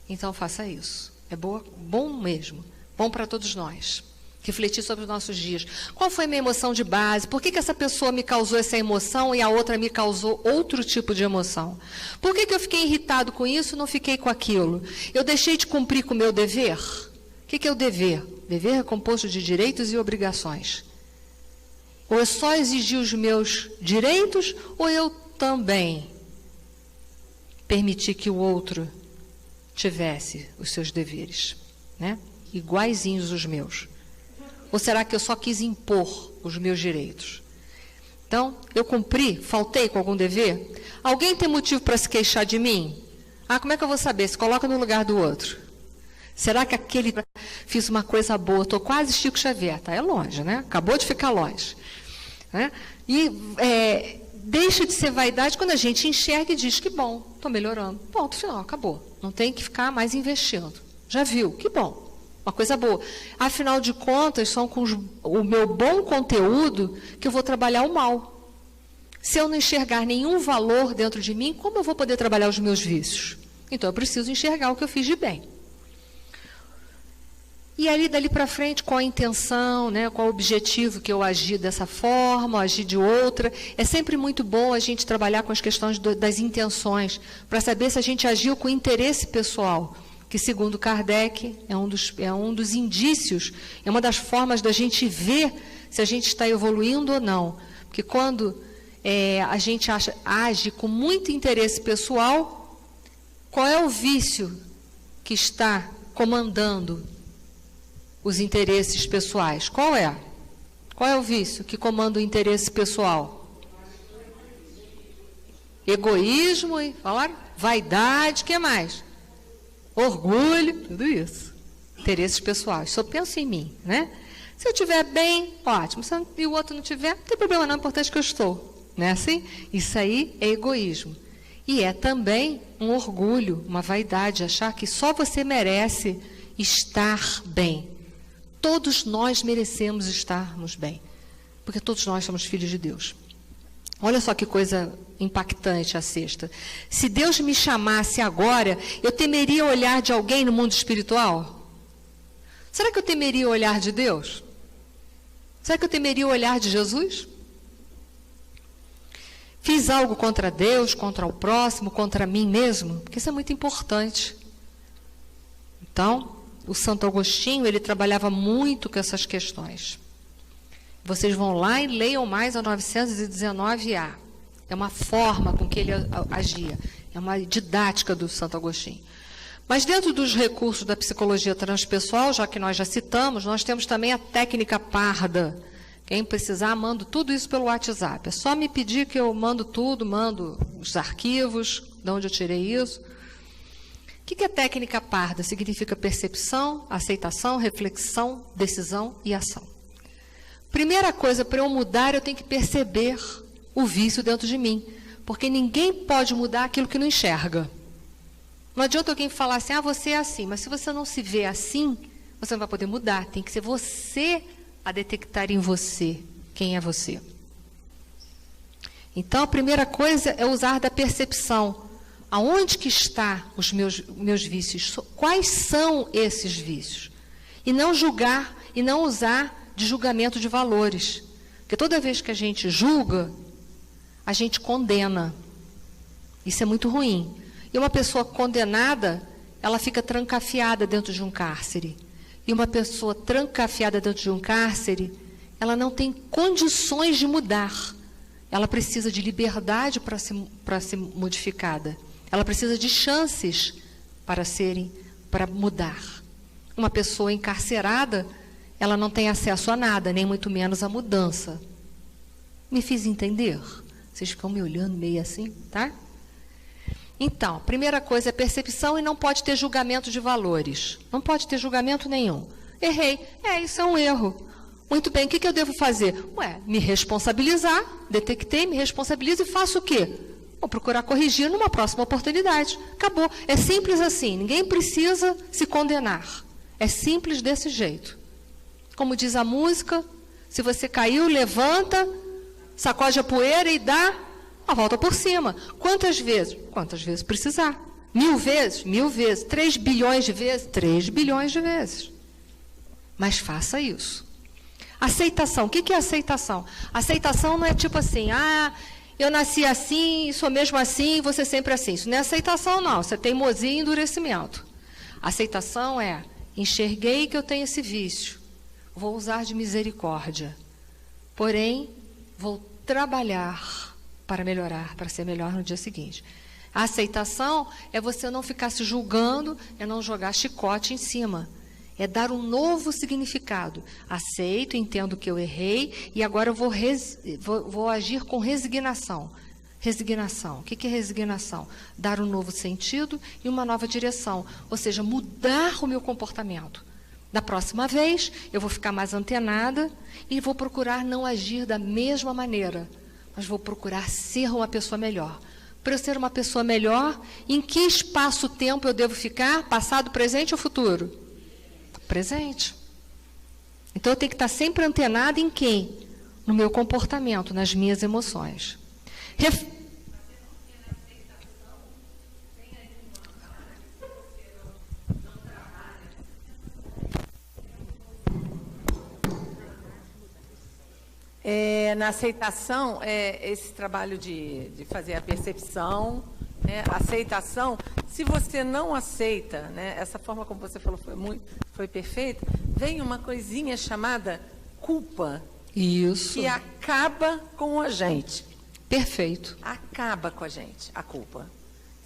Então, faça isso. É bom mesmo. Bom para todos nós. Refletir sobre os nossos dias. Qual foi a minha emoção de base? Por que essa pessoa me causou essa emoção e a outra me causou outro tipo de emoção? Por que eu fiquei irritado com isso e não fiquei com aquilo? Eu deixei de cumprir com o meu dever? O que é o dever? Dever é composto de direitos e obrigações. Ou eu só exigi os meus direitos, ou eu também permiti que o outro tivesse os seus deveres, né? Iguaizinhos os meus. Ou será que eu só quis impor os meus direitos? Então, eu cumpri? Faltei com algum dever? Alguém tem motivo para se queixar de mim? Como é que eu vou saber? Se coloca no lugar do outro. Será que aquele... Fiz uma coisa boa, estou quase Chico Xavier. Tá, é longe, né? Acabou de ficar longe. Né? E deixa de ser vaidade quando a gente enxerga e diz que bom, estou melhorando. Ponto final, acabou. Não tem que ficar mais investindo. Já viu? Que bom. Uma coisa boa. Afinal de contas, são com o meu bom conteúdo que eu vou trabalhar o mal. Se eu não enxergar nenhum valor dentro de mim, como eu vou poder trabalhar os meus vícios? Então, eu preciso enxergar o que eu fiz de bem. E ali, dali para frente, qual a intenção, né? Qual o objetivo que eu agi dessa forma, agi de outra. É sempre muito bom a gente trabalhar com as questões das intenções, para saber se a gente agiu com interesse pessoal, que, segundo Kardec, é um dos indícios, é uma das formas da gente ver se a gente está evoluindo ou não. Porque quando a gente age com muito interesse pessoal, qual é o vício que está comandando os interesses pessoais? Qual é? Qual é o vício que comanda o interesse pessoal? Egoísmo, falaram? Vaidade, o que mais? Orgulho, tudo isso. Interesses pessoais. Só penso em mim, né? Se eu estiver bem, ótimo. Se o outro não tiver, não tem problema não, é importante que eu estou. Não é assim? Isso aí é egoísmo. E é também um orgulho, uma vaidade, achar que só você merece estar bem. Todos nós merecemos estarmos bem, porque todos nós somos filhos de Deus. Olha só que coisa impactante a sexta. Se Deus me chamasse agora, eu temeria o olhar de alguém no mundo espiritual? Será que eu temeria o olhar de Deus? Será que eu temeria o olhar de Jesus? Fiz algo contra Deus, contra o próximo, contra mim mesmo? Porque isso é muito importante. Então, o Santo Agostinho, ele trabalhava muito com essas questões. Vocês vão lá e leiam mais a 919A. É uma forma com que ele agia. É uma didática do Santo Agostinho. Mas dentro dos recursos da psicologia transpessoal, já que nós já citamos, nós temos também a técnica parda. Quem precisar, mando tudo isso pelo WhatsApp. É só me pedir que eu mando tudo, mando os arquivos, de onde eu tirei isso. que é técnica parda? Significa percepção, aceitação, reflexão, decisão e ação. Primeira coisa, para eu mudar, eu tenho que perceber o vício dentro de mim. Porque ninguém pode mudar aquilo que não enxerga. Não adianta alguém falar assim, você é assim. Mas se você não se vê assim, você não vai poder mudar. Tem que ser você a detectar em você quem é você. Então, a primeira coisa é usar da percepção. Aonde que está os meus vícios? Quais são esses vícios? E não julgar, e não usar de julgamento de valores. Porque toda vez que a gente julga, a gente condena. Isso é muito ruim. E uma pessoa condenada, ela fica trancafiada dentro de um cárcere. E uma pessoa trancafiada dentro de um cárcere, ela não tem condições de mudar. Ela precisa de liberdade para ser modificada. Ela precisa de chances para mudar. Uma pessoa encarcerada, ela não tem acesso a nada, nem muito menos a mudança. Me fiz entender? Vocês ficam me olhando meio assim, tá? Então, a primeira coisa é percepção e não pode ter julgamento de valores. Não pode ter julgamento nenhum. Errei. Isso é um erro. Muito bem, o que eu devo fazer? Me responsabilizar. Detectei, me responsabilizo e faço o quê? Vou procurar corrigir numa próxima oportunidade. Acabou. É simples assim. Ninguém precisa se condenar. É simples desse jeito. Como diz a música, se você caiu, levanta, sacode a poeira e dá a volta por cima. Quantas vezes? Quantas vezes precisar. 1000 vezes? 1000 vezes. 3 bilhões de vezes? 3 bilhões de vezes. Mas faça isso. Aceitação. O que é aceitação? Aceitação não é tipo assim, eu nasci assim, sou mesmo assim, você sempre assim. Isso não é aceitação, não. Isso é teimosia e endurecimento. Aceitação é, enxerguei que eu tenho esse vício. Vou usar de misericórdia. Porém, vou trabalhar para melhorar, para ser melhor no dia seguinte. A aceitação é você não ficar se julgando, é não jogar chicote em cima. É dar um novo significado. Aceito, entendo que eu errei e agora eu vou agir com resignação. Resignação. O que é resignação? Dar um novo sentido e uma nova direção. Ou seja, mudar o meu comportamento. Da próxima vez, eu vou ficar mais antenada e vou procurar não agir da mesma maneira, mas vou procurar ser uma pessoa melhor. Para eu ser uma pessoa melhor, em que espaço-tempo eu devo ficar? Passado, presente ou futuro? Presente. Então, eu tenho que estar sempre antenada em quem? No meu comportamento, nas minhas emoções. Na aceitação, esse trabalho de fazer a percepção, aceitação, se você não aceita, essa forma como você falou foi perfeita, vem uma coisinha chamada culpa. Isso. Que acaba com a gente. Perfeito. Acaba com a gente, a culpa.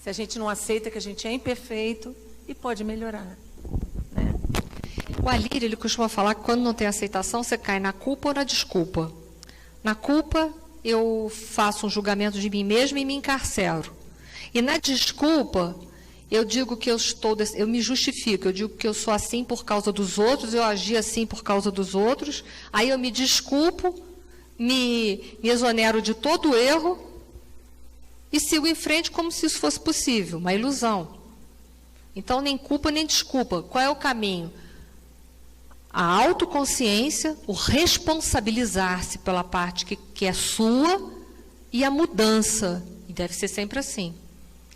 Se a gente não aceita que a gente é imperfeito e pode melhorar. O Alírio, ele costuma falar que quando não tem aceitação, você cai na culpa ou na desculpa. Na culpa, eu faço um julgamento de mim mesma e me encarcero. E na desculpa, eu digo que eu me justifico, eu digo que eu sou assim por causa dos outros, eu agi assim por causa dos outros, aí eu me desculpo, me exonero de todo o erro e sigo em frente como se isso fosse possível, uma ilusão. Então, nem culpa nem desculpa. Qual é o caminho? A autoconsciência, o responsabilizar-se pela parte que é sua e a mudança. E deve ser sempre assim.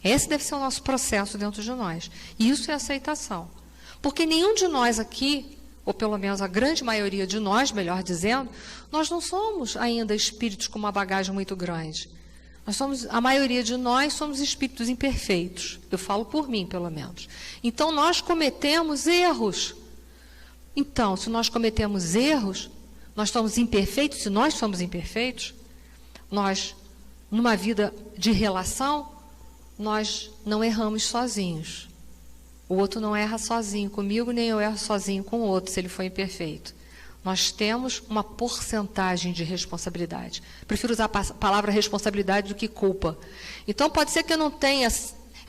Esse deve ser o nosso processo dentro de nós. E isso é aceitação. Porque nenhum de nós aqui, ou pelo menos a grande maioria de nós, melhor dizendo, nós não somos ainda espíritos com uma bagagem muito grande. A maioria de nós somos espíritos imperfeitos. Eu falo por mim, pelo menos. Então, nós cometemos erros. Então, se nós cometemos erros, nós somos imperfeitos, se nós somos imperfeitos, nós, numa vida de relação, nós não erramos sozinhos. O outro não erra sozinho comigo, nem eu erro sozinho com o outro, se ele for imperfeito. Nós temos uma porcentagem de responsabilidade. Prefiro usar a palavra responsabilidade do que culpa. Então, pode ser que eu não tenha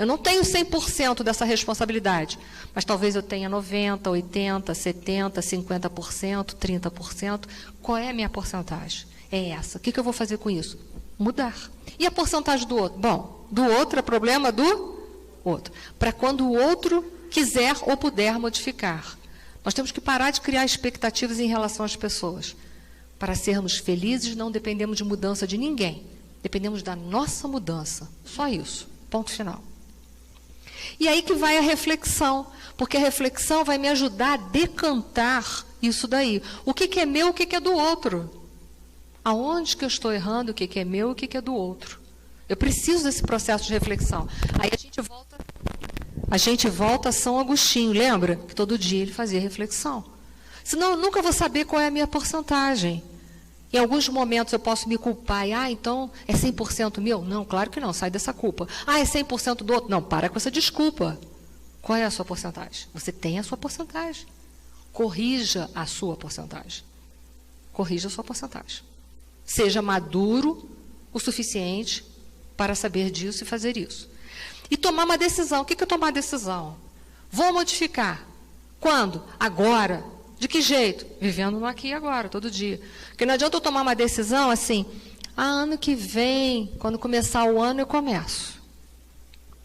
Eu não tenho 100% dessa responsabilidade, mas talvez eu tenha 90%, 80%, 70%, 50%, 30%. Qual é a minha porcentagem? É essa. O que eu vou fazer com isso? Mudar. E a porcentagem do outro? Bom, do outro é problema do outro. Para quando o outro quiser ou puder modificar. Nós temos que parar de criar expectativas em relação às pessoas. Para sermos felizes, não dependemos de mudança de ninguém. Dependemos da nossa mudança. Só isso. Ponto final. E aí que vai a reflexão, porque a reflexão vai me ajudar a decantar isso daí. O que é meu, o que é do outro? Aonde que eu estou errando, o que é meu, o que é do outro? Eu preciso desse processo de reflexão. Aí a gente volta a São Agostinho, lembra? Que todo dia ele fazia reflexão. Senão eu nunca vou saber qual é a minha porcentagem. Em alguns momentos eu posso me culpar. Então é 100% meu? Não, claro que não, sai dessa culpa. É 100% do outro? Não, para com essa desculpa. Qual é a sua porcentagem? Você tem a sua porcentagem. Corrija a sua porcentagem. Corrija a sua porcentagem. Seja maduro o suficiente para saber disso e fazer isso. E tomar uma decisão. O que é tomar decisão? Vou modificar. Quando? Agora. De que jeito? Vivendo no aqui e agora, todo dia. Porque não adianta eu tomar uma decisão assim, ano que vem, quando começar o ano, eu começo.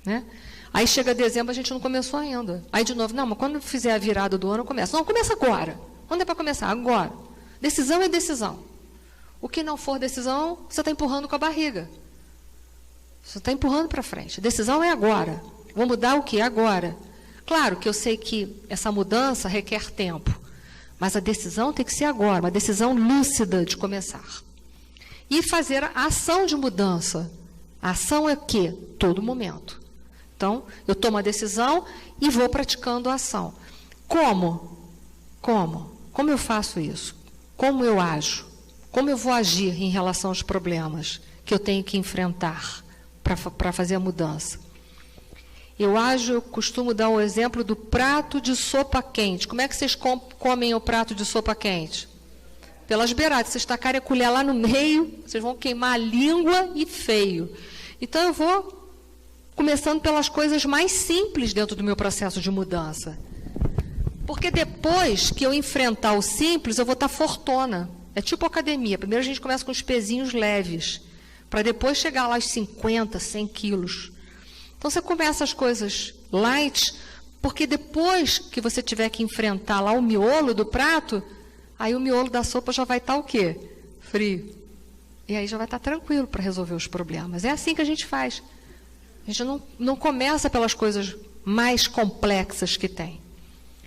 Né? Aí chega dezembro, a gente não começou ainda. Aí de novo, não, mas quando fizer a virada do ano, eu começo. Não, começa agora. Quando é para começar? Agora. Decisão é decisão. O que não for decisão, você está empurrando com a barriga. Você está empurrando para frente. Decisão é agora. Vou mudar o quê? Agora. Claro que eu sei que essa mudança requer tempo. Mas a decisão tem que ser agora, uma decisão lúcida de começar. E fazer a ação de mudança. A ação é o quê? Todo momento. Então, eu tomo a decisão e vou praticando a ação. Como? Como eu faço isso? Como eu ajo? Como eu vou agir em relação aos problemas que eu tenho que enfrentar para fazer a mudança? Eu costumo dar o exemplo do prato de sopa quente. Como é que vocês comem o prato de sopa quente? Pelas beiradas. Vocês tacarem a colher lá no meio, vocês vão queimar a língua e feio. Então, eu vou começando pelas coisas mais simples dentro do meu processo de mudança. Porque depois que eu enfrentar o simples, eu vou estar fortona. É tipo academia. Primeiro a gente começa com os pezinhos leves, para depois chegar lá aos 50, 100 quilos. Então, você começa as coisas light, porque depois que você tiver que enfrentar lá o miolo do prato, aí o miolo da sopa já vai estar o quê? Frio. E aí já vai estar tranquilo para resolver os problemas. É assim que a gente faz. A gente não começa pelas coisas mais complexas que tem.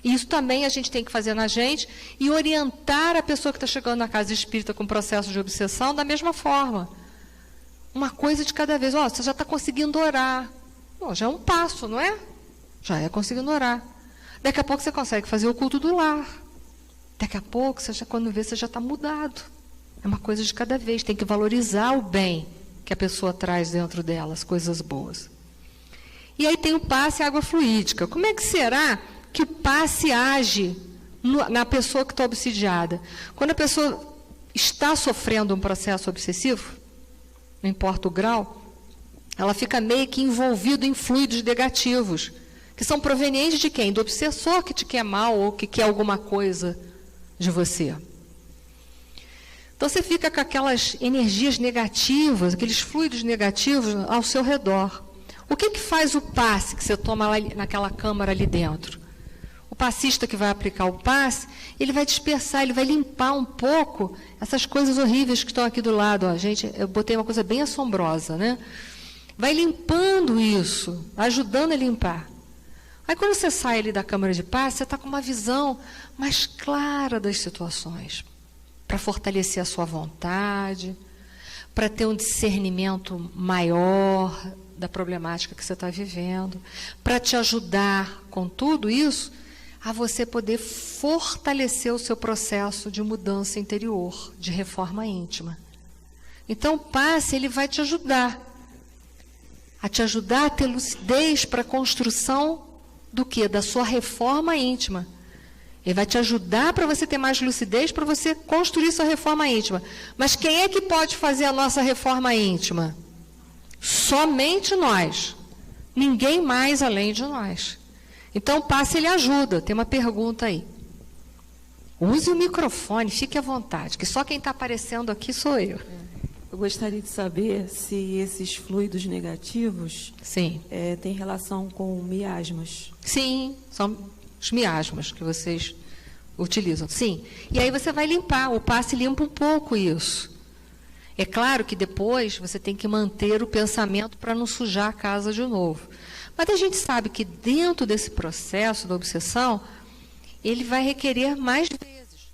E isso também a gente tem que fazer na gente e orientar a pessoa que está chegando na casa espírita com processo de obsessão da mesma forma. Uma coisa de cada vez. Você já está conseguindo orar. Bom, já é um passo, não é? Já é conseguindo orar. Daqui a pouco você consegue fazer o culto do lar. Daqui a pouco, quando vê, você já está mudado. É uma coisa de cada vez. Tem que valorizar o bem que a pessoa traz dentro dela, as coisas boas. E aí tem o passe água fluídica. Como é que será que o passe age na pessoa que está obsidiada? Quando a pessoa está sofrendo um processo obsessivo, não importa o grau, ela fica meio que envolvida em fluidos negativos, que são provenientes de quem? Do obsessor que te quer mal ou que quer alguma coisa de você. Então, você fica com aquelas energias negativas, aqueles fluidos negativos ao seu redor. O que faz o passe que você toma lá naquela câmara ali dentro? O passista que vai aplicar o passe, ele vai dispersar, ele vai limpar um pouco essas coisas horríveis que estão aqui do lado. Gente, eu botei uma coisa bem assombrosa, né? Vai limpando isso, ajudando a limpar. Aí, quando você sai ali da câmara de passe, você está com uma visão mais clara das situações, para fortalecer a sua vontade, para ter um discernimento maior da problemática que você está vivendo, para te ajudar com tudo isso, a você poder fortalecer o seu processo de mudança interior, de reforma íntima. Então, o passe, ele vai te ajudar a ter lucidez para a construção do quê? Da sua reforma íntima. Ele vai te ajudar para você ter mais lucidez, para você construir sua reforma íntima. Mas quem é que pode fazer a nossa reforma íntima? Somente nós. Ninguém mais além de nós. Então, o passe, ele ajuda. Tem uma pergunta aí. Use o microfone, fique à vontade, que só quem está aparecendo aqui sou eu. Eu gostaria de saber se esses fluidos negativos têm relação com miasmas. Sim, são os miasmas que vocês utilizam. Sim. E aí você vai limpar, o passe limpa um pouco isso. É claro que depois você tem que manter o pensamento para não sujar a casa de novo. Mas a gente sabe que dentro desse processo da obsessão, ele vai requerer mais vezes.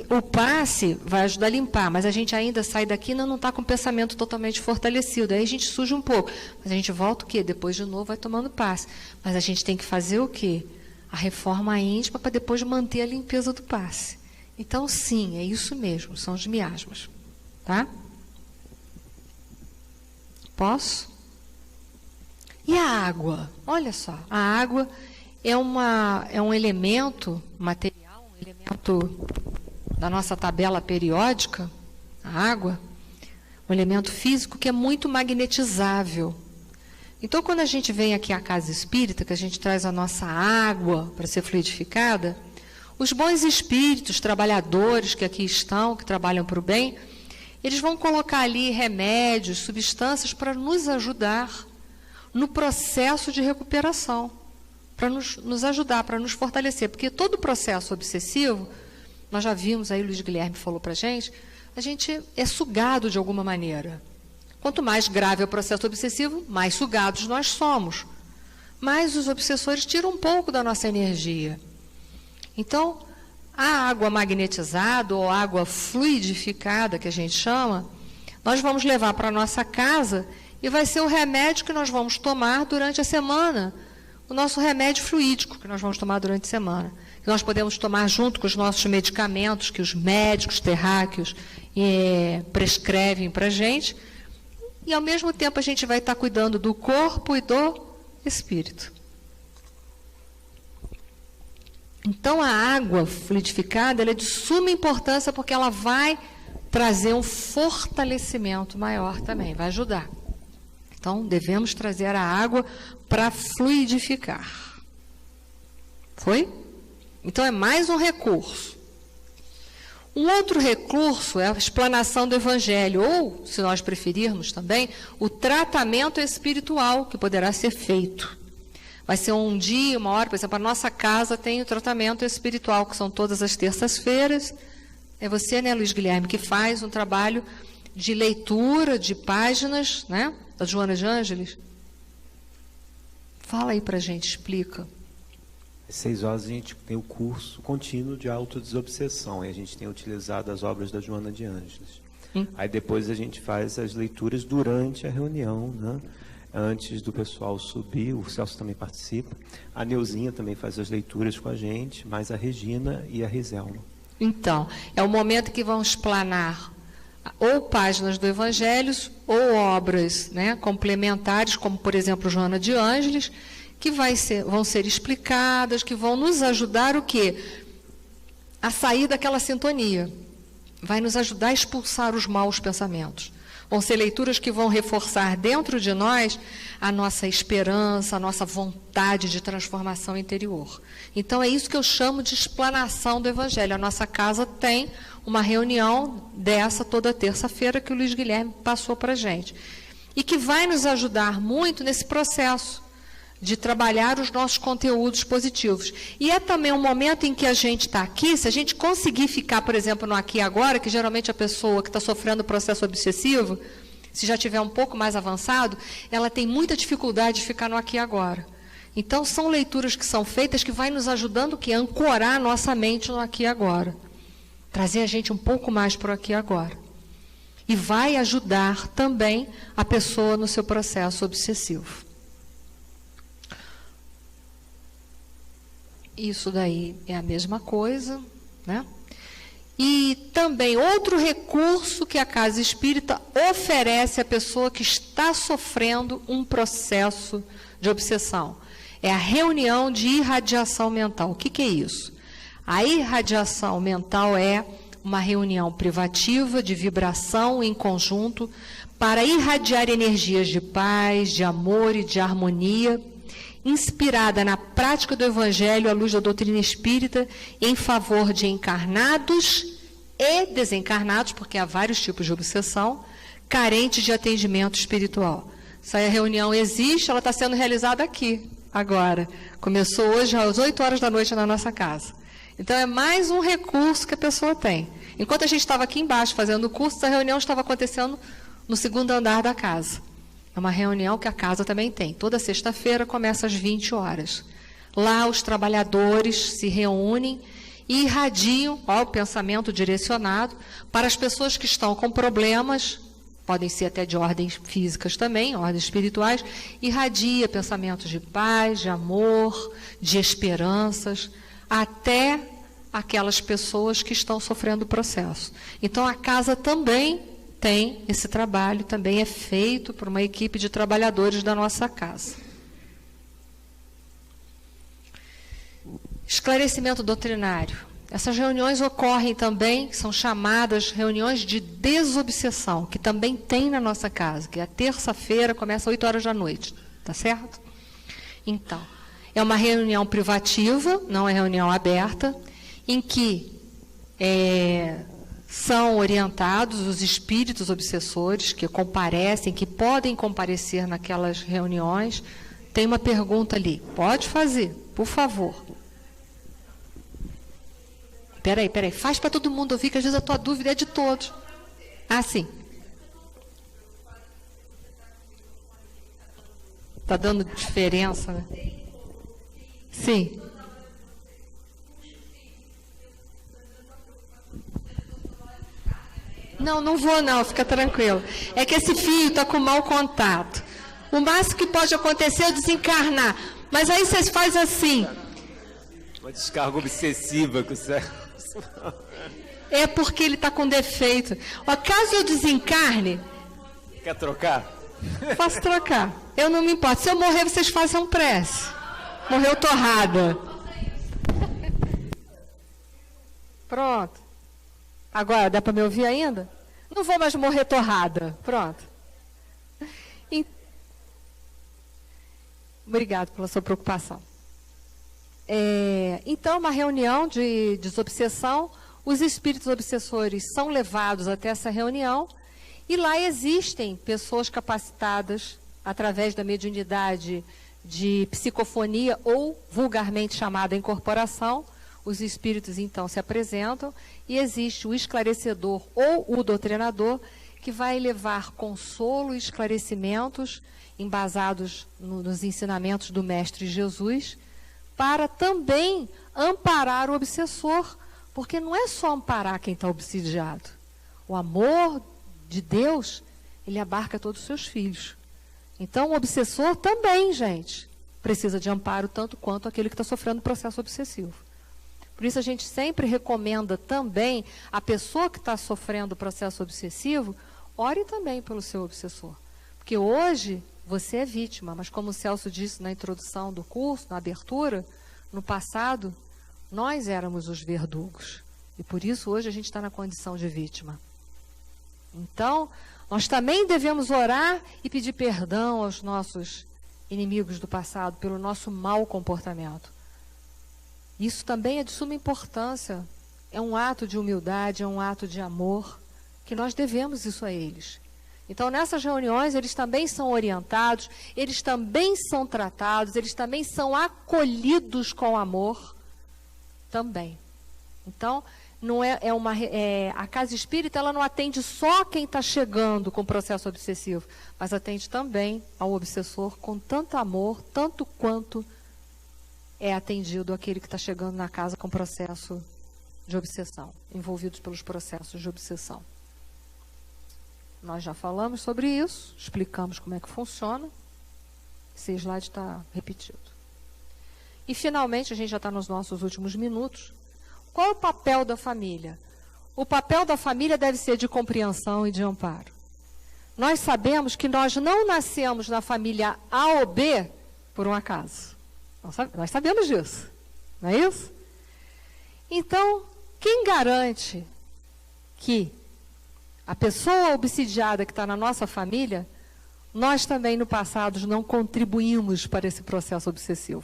O passe vai ajudar a limpar, mas a gente ainda sai daqui e não está com o pensamento totalmente fortalecido. Aí a gente suja um pouco. Mas a gente volta o quê? Depois de novo vai tomando passe. Mas a gente tem que fazer o quê? A reforma íntima para depois manter a limpeza do passe. Então, sim, é isso mesmo, são os miasmas. Tá? Posso? E a água? Olha só, a água é um elemento material, um elemento da nossa tabela periódica, a água, um elemento físico que é muito magnetizável. Então, quando a gente vem aqui à casa espírita, que a gente traz a nossa água para ser fluidificada, os bons espíritos, trabalhadores que aqui estão, que trabalham para o bem, eles vão colocar ali remédios, substâncias para nos ajudar no processo de recuperação, para nos ajudar, para nos fortalecer. Porque todo processo obsessivo, nós já vimos aí, o Luiz Guilherme falou para a gente é sugado de alguma maneira. Quanto mais grave é o processo obsessivo, mais sugados nós somos. Mas os obsessores tiram um pouco da nossa energia. Então, a água magnetizada ou água fluidificada, que a gente chama, nós vamos levar para a nossa casa e vai ser o remédio que nós vamos tomar durante a semana, o nosso remédio fluídico que nós vamos tomar durante a semana, que nós podemos tomar junto com os nossos medicamentos que os médicos terráqueos prescrevem para a gente, e ao mesmo tempo a gente vai estar cuidando do corpo e do espírito. Então, a água fluidificada ela é de suma importância porque ela vai trazer um fortalecimento maior também, vai ajudar. Então, devemos trazer a água para fluidificar. Foi? Então, é mais um recurso. Um outro recurso é a explanação do Evangelho, ou, se nós preferirmos também, o tratamento espiritual que poderá ser feito. Vai ser um dia, uma hora, por exemplo, a nossa casa tem o tratamento espiritual, que são todas as terças-feiras. É você, né, Luiz Guilherme, que faz um trabalho de leitura de páginas, né, da Joana de Ângeles. Fala aí para a gente, explica. Às 6 horas a gente tem o curso contínuo de autodesobsessão, e a gente tem utilizado as obras da Joana de Ângeles. Aí depois a gente faz as leituras durante a reunião, né? Antes do pessoal subir, o Celso também participa, a Neuzinha também faz as leituras com a gente, mais a Regina e a Riselma. Então, é o momento que vão explanar ou páginas do Evangelho ou obras, né, complementares, como, por exemplo, Joana de Ângeles, que vão ser explicadas, que vão nos ajudar o quê? A sair daquela sintonia. Vai nos ajudar a expulsar os maus pensamentos. Vão ser leituras que vão reforçar dentro de nós a nossa esperança, a nossa vontade de transformação interior. Então, é isso que eu chamo de explanação do Evangelho. A nossa casa tem uma reunião dessa toda terça-feira que o Luiz Guilherme passou para a gente. E que vai nos ajudar muito nesse processo de trabalhar os nossos conteúdos positivos. E é também um momento em que a gente está aqui, se a gente conseguir ficar, por exemplo, no aqui e agora, que geralmente a pessoa que está sofrendo o processo obsessivo, se já tiver um pouco mais avançado, ela tem muita dificuldade de ficar no aqui e agora. Então, são leituras que são feitas que vai nos ajudando a ancorar a nossa mente no aqui e agora. Trazer a gente um pouco mais para o aqui e agora. E vai ajudar também a pessoa no seu processo obsessivo. Isso daí é a mesma coisa, né? E também outro recurso que a Casa Espírita oferece à pessoa que está sofrendo um processo de obsessão. É a reunião de irradiação mental. O que é isso? A irradiação mental é uma reunião privativa de vibração em conjunto para irradiar energias de paz, de amor e de harmonia, inspirada na prática do Evangelho à luz da doutrina espírita, em favor de encarnados e desencarnados, porque há vários tipos de obsessão, carentes de atendimento espiritual. Essa reunião existe, ela está sendo realizada aqui, agora. Começou hoje às 8 horas da noite na nossa casa. Então, é mais um recurso que a pessoa tem. Enquanto a gente estava aqui embaixo fazendo o curso, a reunião estava acontecendo no segundo andar da casa. É uma reunião que a casa também tem. Toda sexta-feira começa às 20 horas. Lá os trabalhadores se reúnem e irradiam o pensamento direcionado para as pessoas que estão com problemas, podem ser até de ordens físicas também, ordens espirituais, irradia pensamentos de paz, de amor, de esperanças, até aquelas pessoas que estão sofrendo o processo. Então, a casa também tem esse trabalho, também é feito por uma equipe de trabalhadores da nossa casa. Esclarecimento doutrinário. Essas reuniões ocorrem também, são chamadas reuniões de desobsessão, que também tem na nossa casa, que é a terça-feira, começa às 8 horas da noite, tá certo? Então, é uma reunião privativa, não é reunião aberta, em que são orientados os espíritos obsessores que comparecem, que podem comparecer naquelas reuniões. Tem uma pergunta ali. Pode fazer, por favor. Peraí. Faz para todo mundo ouvir, que às vezes a tua dúvida é de todos. Ah, sim. Está dando diferença, né? Sim. Não vou não, fica tranquilo. É que esse fio está com mau contato. O máximo que pode acontecer é desencarnar. Mas aí vocês fazem assim. Uma descarga obsessiva que você... É porque ele está com defeito. Caso eu desencarne... Quer trocar? Posso trocar. Eu não me importo. Se eu morrer, vocês façam prece. Morreu torrada. Pronto. Agora, dá para me ouvir ainda? Não vou mais morrer torrada. Pronto. Obrigado pela sua preocupação. Então, uma reunião de desobsessão, os espíritos obsessores são levados até essa reunião e lá existem pessoas capacitadas através da mediunidade de psicofonia ou vulgarmente chamada incorporação. Os espíritos, então, se apresentam e existe o esclarecedor ou o doutrinador que vai levar consolo e esclarecimentos embasados nos ensinamentos do Mestre Jesus para também amparar o obsessor, porque não é só amparar quem está obsidiado. O amor de Deus, ele abarca todos os seus filhos. Então, o obsessor também, gente, precisa de amparo tanto quanto aquele que está sofrendo processo obsessivo. Por isso, a gente sempre recomenda também a pessoa que está sofrendo o processo obsessivo, ore também pelo seu obsessor. Porque hoje você é vítima, mas como o Celso disse na introdução do curso, na abertura, no passado, nós éramos os verdugos. E por isso hoje a gente está na condição de vítima. Então, nós também devemos orar e pedir perdão aos nossos inimigos do passado pelo nosso mau comportamento. Isso também é de suma importância. É um ato de humildade, é um ato de amor, que nós devemos isso a eles. Então, nessas reuniões, eles também são orientados, eles também são tratados, eles também são acolhidos com amor, também. Então, não a casa espírita, ela não atende só quem está chegando com processo obsessivo, mas atende também ao obsessor com tanto amor, tanto quanto é atendido aquele que está chegando na casa com processo de obsessão, envolvidos pelos processos de obsessão. Nós já falamos sobre isso, explicamos como é que funciona. Esse slide está repetido. E, finalmente, a gente já está nos nossos últimos minutos. Qual é o papel da família? O papel da família deve ser de compreensão e de amparo. Nós sabemos que nós não nascemos na família A ou B por um acaso. Nós sabemos disso, não é isso? Então, quem garante que A pessoa obsidiada que está na nossa família, nós também no passado não contribuímos para esse processo obsessivo.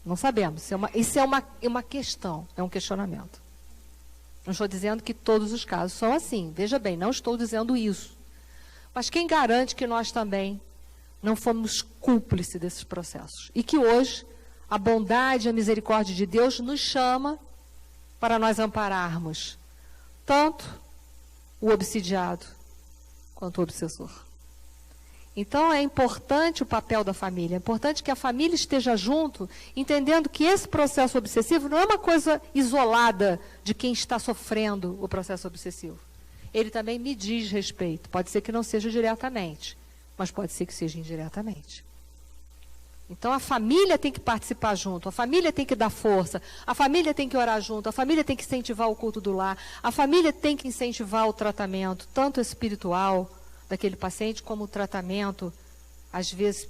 Não sabemos. Isso é uma questão, é um questionamento. Não estou dizendo que todos os casos são assim. Veja bem, não estou dizendo isso. Mas quem garante que nós também não fomos cúmplices desses processos? E que hoje a bondade e a misericórdia de Deus nos chama para nós ampararmos tanto o obsidiado quanto o obsessor. Então é importante o papel da família, é importante que a família esteja junto, entendendo que esse processo obsessivo não é uma coisa isolada de quem está sofrendo o processo obsessivo. Ele também me diz respeito, pode ser que não seja diretamente, mas pode ser que seja indiretamente. Então a família tem que participar junto, a família tem que dar força, a família tem que orar junto, a família tem que incentivar o culto do lar, a família tem que incentivar o tratamento, tanto espiritual daquele paciente, como o tratamento, às vezes,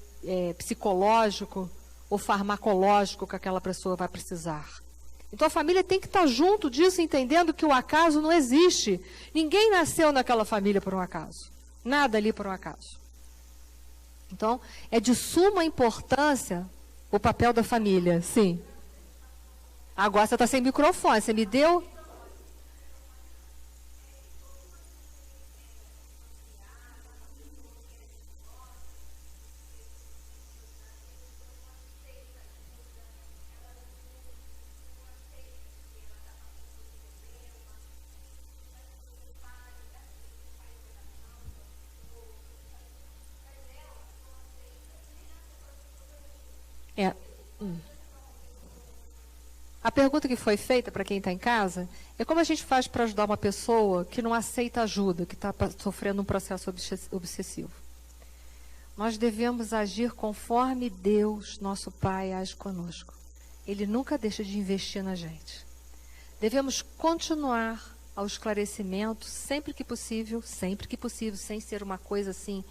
psicológico ou farmacológico que aquela pessoa vai precisar. Então a família tem que estar junto disso, entendendo que o acaso não existe. Ninguém nasceu naquela família por um acaso. Nada ali por um acaso. Então, é de suma importância o papel da família, sim. Agora você está sem microfone, você me deu... A pergunta que foi feita para quem está em casa é como a gente faz para ajudar uma pessoa que não aceita ajuda, que está sofrendo um processo obsessivo. Nós devemos agir conforme Deus, nosso Pai, age conosco. Ele nunca deixa de investir na gente. Devemos continuar ao esclarecimento sempre que possível, sem ser uma coisa assim,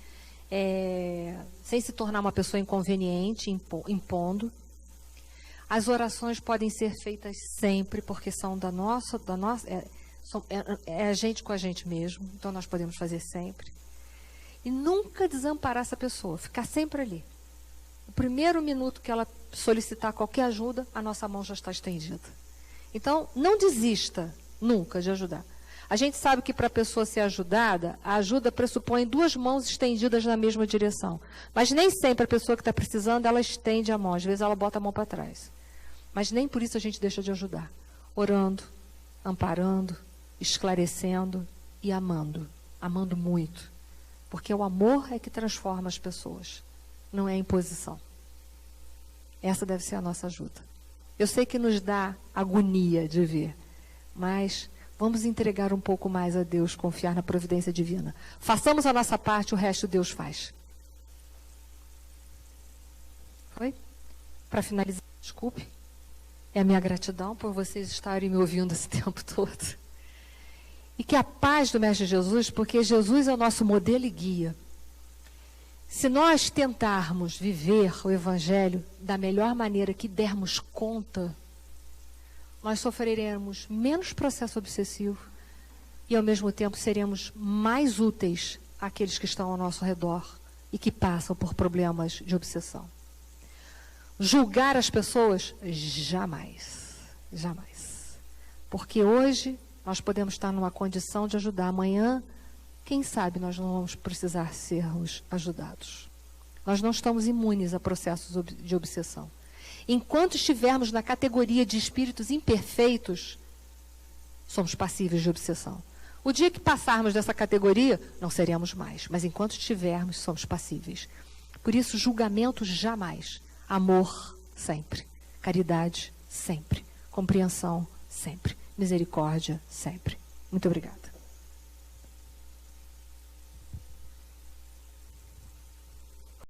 sem se tornar uma pessoa inconveniente, impondo. As orações podem ser feitas sempre, porque são é a gente com a gente mesmo, então nós podemos fazer sempre. E nunca desamparar essa pessoa, ficar sempre ali. O primeiro minuto que ela solicitar qualquer ajuda, a nossa mão já está estendida. Então, não desista nunca de ajudar. A gente sabe que para a pessoa ser ajudada, a ajuda pressupõe 2 mãos estendidas na mesma direção. Mas nem sempre a pessoa que está precisando, ela estende a mão. Às vezes ela bota a mão para trás. Mas nem por isso a gente deixa de ajudar. Orando, amparando, esclarecendo e amando. Amando muito. Porque o amor é que transforma as pessoas. Não é a imposição. Essa deve ser a nossa ajuda. Eu sei que nos dá agonia de ver, mas vamos entregar um pouco mais a Deus, confiar na providência divina. Façamos a nossa parte, o resto Deus faz. Foi? Para finalizar, desculpe, é a minha gratidão por vocês estarem me ouvindo esse tempo todo. E que a paz do Mestre Jesus, porque Jesus é o nosso modelo e guia. Se nós tentarmos viver o Evangelho da melhor maneira que dermos conta, nós sofreremos menos processo obsessivo e, ao mesmo tempo, seremos mais úteis àqueles que estão ao nosso redor e que passam por problemas de obsessão. Julgar as pessoas, jamais. Jamais. Porque hoje nós podemos estar numa condição de ajudar. Amanhã, quem sabe nós não vamos precisar sermos ajudados. Nós não estamos imunes a processos de obsessão. Enquanto estivermos na categoria de espíritos imperfeitos, somos passíveis de obsessão. O dia que passarmos dessa categoria, não seremos mais. Mas enquanto estivermos, somos passíveis. Por isso, julgamento jamais. Amor, sempre. Caridade, sempre. Compreensão, sempre. Misericórdia, sempre. Muito obrigada.